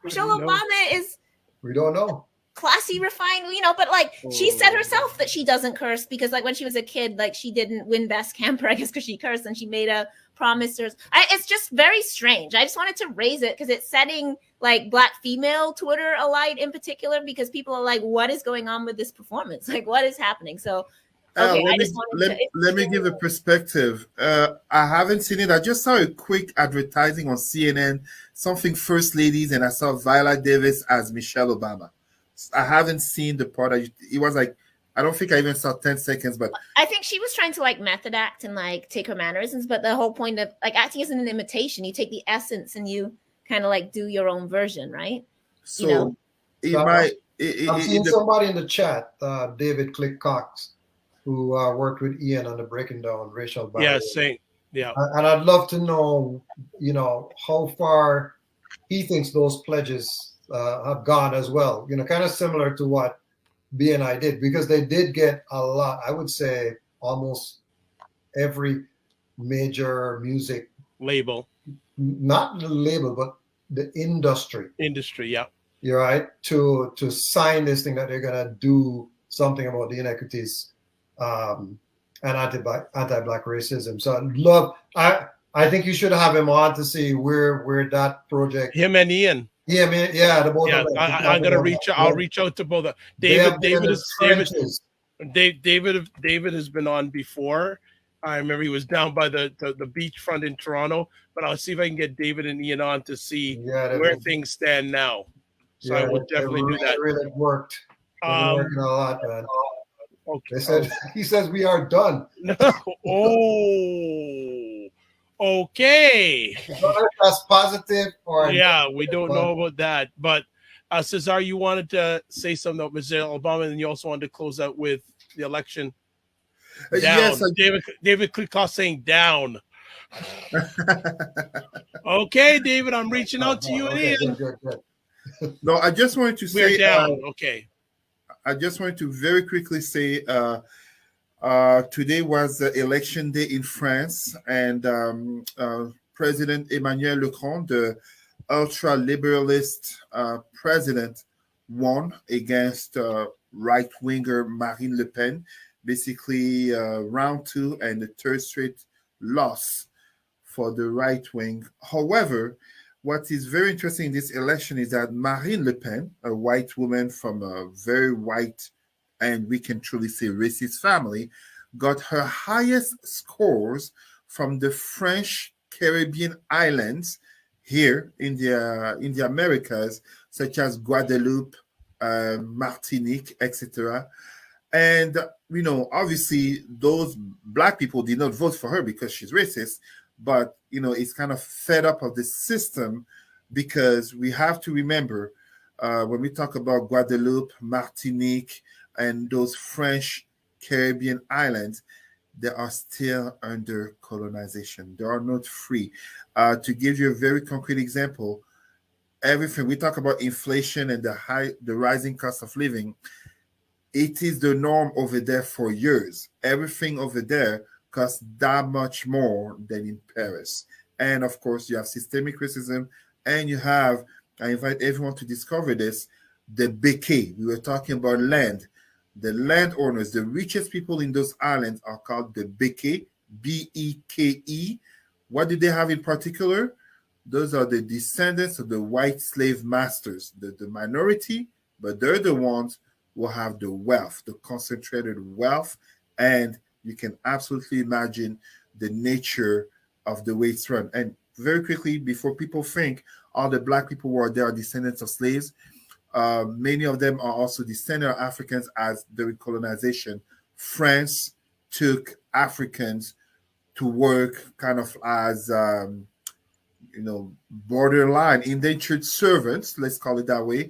S2: Michelle Obama is...
S4: We don't know.
S2: Classy, refined, but she said herself that she doesn't curse because when she was a kid, she didn't win best camper, I guess, because she cursed, and she made a promise. It's just very strange. I just wanted to raise it because it's setting Black female Twitter alight in particular, because people are what is going on with this performance? What is happening? So okay,
S3: let me give a perspective. I haven't seen it. I just saw a quick advertising on CNN, something First Ladies, and I saw Viola Davis as Michelle Obama. I haven't seen the part. It was I don't think I even saw 10 seconds, but
S2: I think she was trying to method act and take her mannerisms. But the whole point of acting isn't an imitation. You take the essence and you kind of do your own version, right?
S3: So
S4: I'm seeing somebody in the chat, David Click Cox, who worked with Ian on the Breaking Down Racial Barriers.
S1: Yeah, same. Yeah.
S4: And I'd love to know, how far he thinks those pledges have gone as well, kind of similar to what BNI did, because they did get a lot. I would say almost every major music
S1: label,
S4: not the label, but the industry,
S1: yeah.
S4: You're right, to sign this thing that they're going to do something about the inequities and anti-black racism. So I think you should have him on to see where that project.
S1: Him and Ian.
S4: Yeah, man. Yeah, the both.
S1: Yeah, I'm gonna reach out. I'll reach out to both. David has been on before. I remember he was down by the beachfront in Toronto. But I'll see if I can get David and Ian on to see where things stand now. So I will definitely do that.
S4: Really worked. Working a lot, man.
S1: Okay.
S4: He says we are done.
S1: Oh. Okay.
S4: That's positive, or
S1: we don't know about that. But Cesar, you wanted to say something about Michelle Obama, and you also wanted to close out with the election. Down.
S3: Yes,
S1: David Clickhoff saying down. Okay, David, I'm reaching out to you and Ian.
S4: Good.
S3: No, I just wanted to say
S1: we're down. Okay.
S3: I just wanted to very quickly say today was election day in France, and President Emmanuel Macron, the ultra-liberalist president, won against right-winger Marine Le Pen. Basically, round two and the third straight loss for the right wing. However, what is very interesting in this election is that Marine Le Pen, a white woman from a very white and we can truly say racist family, got her highest scores from the French Caribbean islands here in the Americas, such as Guadeloupe, Martinique, etc. And obviously, those black people did not vote for her because she's racist. But it's kind of fed up of the system, because we have to remember when we talk about Guadeloupe, Martinique, and those French Caribbean islands, they are still under colonization. They are not free. To give you a very concrete example, everything we talk about inflation and the rising cost of living, it is the norm over there for years. Everything over there costs that much more than in Paris. And of course, you have systemic racism, and you have, I invite everyone to discover this, the béquet. We were talking about land. The landowners, the richest people in those islands are called the béquet, B-E-K-E. What do they have in particular? Those are the descendants of the white slave masters, the minority, but they're the ones who have the wealth, the concentrated wealth, and you can absolutely imagine the nature of the way it's run. And very quickly, before people think all the black people who are there are descendants of slaves, many of them are also descendants of Africans. As during colonization, France took Africans to work kind of as, borderline indentured servants, let's call it that way,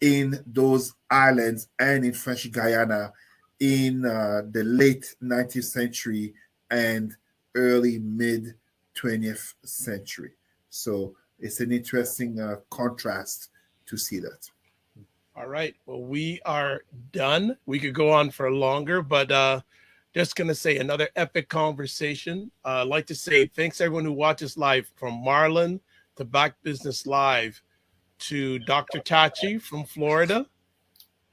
S3: in those islands and in French Guyana in the late 19th century and early mid 20th century. So it's an interesting contrast to see that.
S1: All right. Well, we are done. We could go on for longer, but just going to say another epic conversation. I'd like to say thanks everyone who watches live, from Marlon to Back Business Live, to Dr. Tachi from Florida,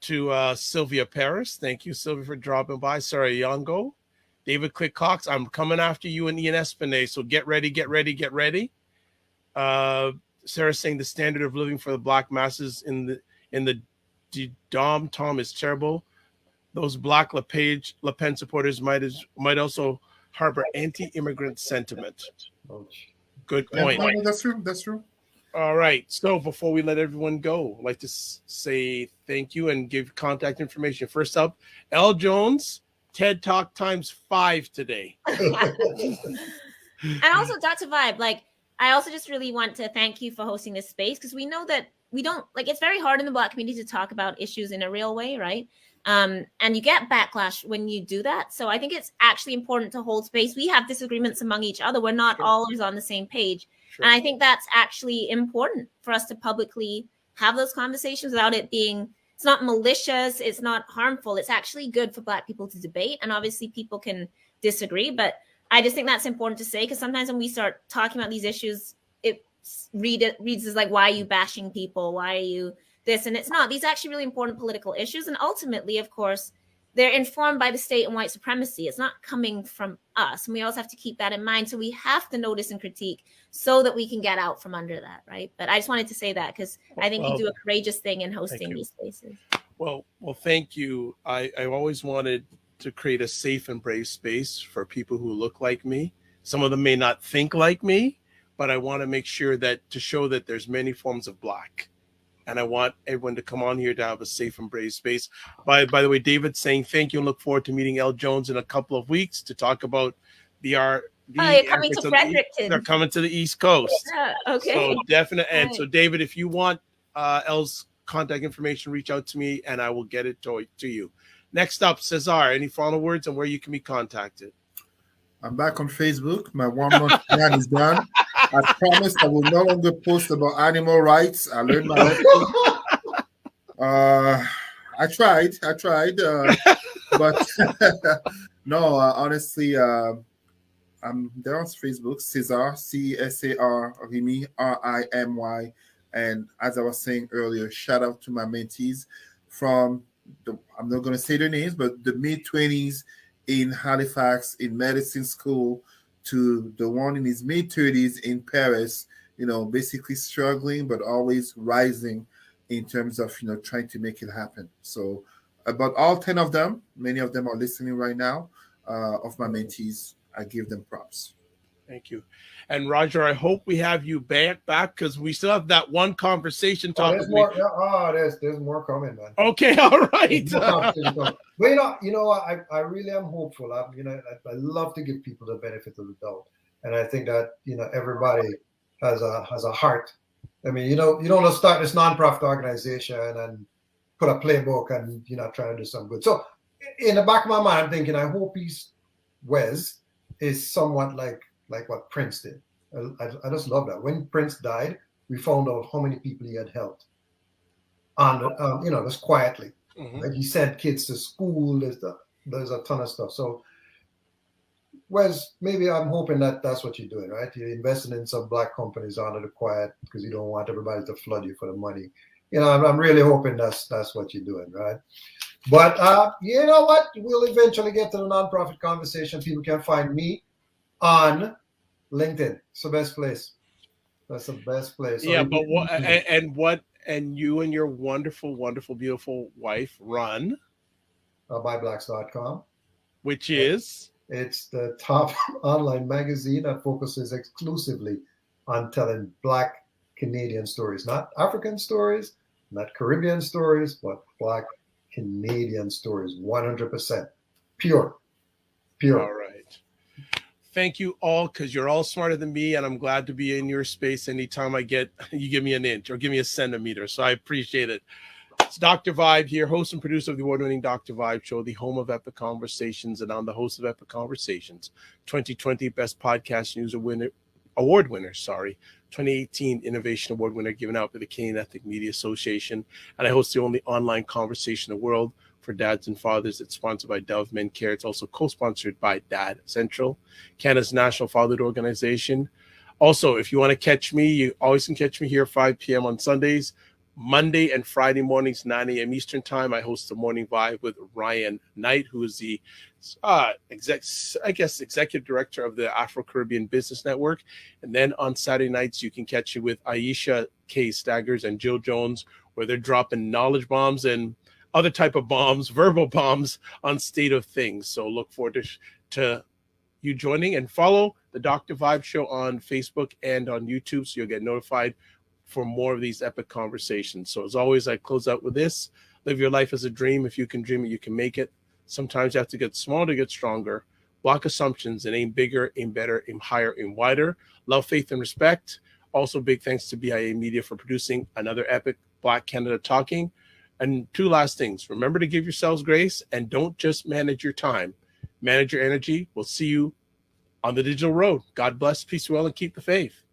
S1: to Sylvia Paris. Thank you, Sylvia, for dropping by. Sorry, Yongo. David Quick Cox, I'm coming after you and Ian Espinay, so get ready, get ready, get ready. Sarah saying the standard of living for the black masses in the Dom Tom is terrible. Those black Le Pen supporters might also harbor anti-immigrant sentiment. Good point.
S3: No, that's true. That's true.
S1: All right. So before we let everyone go, I'd like to say thank you and give contact information. First up, L. Jones, TED Talk ×5 today.
S2: And also, Dr. Vibe, I also just really want to thank you for hosting this space, because we know that we don't, it's very hard in the Black community to talk about issues in a real way, right? And you get backlash when you do that. So I think it's actually important to hold space. We have disagreements among each other. We're not always on the same page. Sure. And I think that's actually important for us to publicly have those conversations without it being, it's not malicious, it's not harmful. It's actually good for Black people to debate. And obviously people can disagree, but I just think that's important to say, because sometimes when we start talking about these issues, it reads as why are you bashing people? Why are you this? And it's not. These are actually really important political issues. And ultimately, of course, they're informed by the state and white supremacy. It's not coming from us. And we also have to keep that in mind. So we have to notice and critique so that we can get out from under that, right? But I just wanted to say that, because I think you do a courageous thing in hosting these spaces.
S1: Well, thank you. I've always wanted to create a safe and brave space for people who look like me. Some of them may not think like me, but I want to make sure that to show that there's many forms of Black. And I want everyone to come on here to have a safe and brave space. By the way, David saying thank you and look forward to meeting L. Jones in a couple of weeks to talk about you're coming to Fredericton. They're coming to the East Coast.
S2: Okay.
S1: So definite. And so, David, if you want L's contact information, reach out to me and I will get it to you. Next up, Cesar, any final words on where you can be contacted?
S3: I'm back on Facebook. My 1 month plan is done. I promise I will no longer post about animal rights. I learned my lesson. I tried, but no, honestly, I'm there on Facebook, Cesar, C-E-S-A-R, Remy, R-I-M-Y. And as I was saying earlier, shout out to my mentees from I'm not going to say their names, but the mid-20s in Halifax, in medicine school, to the one in his mid-30s in Paris, basically struggling but always rising in terms of trying to make it happen. So about all 10 of them, many of them are listening right now, of my mentees, I give them props.
S1: Thank you. And Roger, I hope we have you back because we still have that one conversation topic.
S4: There's more. There's more coming, man.
S1: Okay, all right.
S4: But I really am hopeful. I love to give people the benefit of the doubt, and I think that everybody has a heart. I mean, you don't want to start this nonprofit organization and put a playbook and trying to do some good. So in the back of my mind, I'm thinking, I hope Wes is somewhat like what Prince did. I just love that. When Prince died, we found out how many people he had helped, just quietly.
S1: Mm-hmm.
S4: Like he sent kids to school. There's a ton of stuff. So, Wes, maybe I'm hoping that that's what you're doing, right? You're investing in some black companies under the quiet because you don't want everybody to flood you for the money. I'm really hoping that's what you're doing, right? But you know what? We'll eventually get to the nonprofit conversation. People can find me on LinkedIn. It's the best place. That's the best place.
S1: Yeah, but and you and your wonderful, wonderful, beautiful wife run
S4: BuyBlacks.com,
S1: which is
S4: it's the top online magazine that focuses exclusively on telling Black Canadian stories, not African stories, not Caribbean stories, but Black Canadian stories, 100% pure.
S1: All right. Thank you all, because you're all smarter than me, and I'm glad to be in your space anytime you give me an inch or give me a centimeter. So I appreciate it. It's Dr. Vibe here, host and producer of the award-winning Dr. Vibe Show, the home of Epic Conversations, and I'm the host of Epic Conversations, 2020 Best Podcast News Award winner, 2018 Innovation Award winner given out by the Canadian Ethnic Media Association, and I host the only online conversation in the world for dads and fathers. It's sponsored by Dove Men Care. It's also co-sponsored by Dad Central, Canada's national fatherhood organization. Also, if you want to catch me, you always can catch me here 5 p.m. on Sundays, Monday and Friday mornings, 9 a.m. Eastern time. I host the Morning Vibe with Ryan Knight, who is the executive director of the Afro-Caribbean Business Network. And then on Saturday nights, you can catch you with Aisha K. Staggers and Jill Jones, where they're dropping knowledge bombs and other type of bombs, verbal bombs on state of things. So look forward to you joining, and follow the Dr. Vibe Show on Facebook and on YouTube so you'll get notified for more of these epic conversations. So as always, I close out with this: live your life as a dream. If you can dream it, you can make it. Sometimes you have to get small to get stronger. Block assumptions and aim bigger, aim better, aim higher, aim wider. Love, faith, and respect. Also, big thanks to BIA Media for producing another epic Black Canada Talking. And 2 last things: remember to give yourselves grace, and don't just manage your time, manage your energy. We'll see you on the digital road. God bless, peace, well, and keep the faith.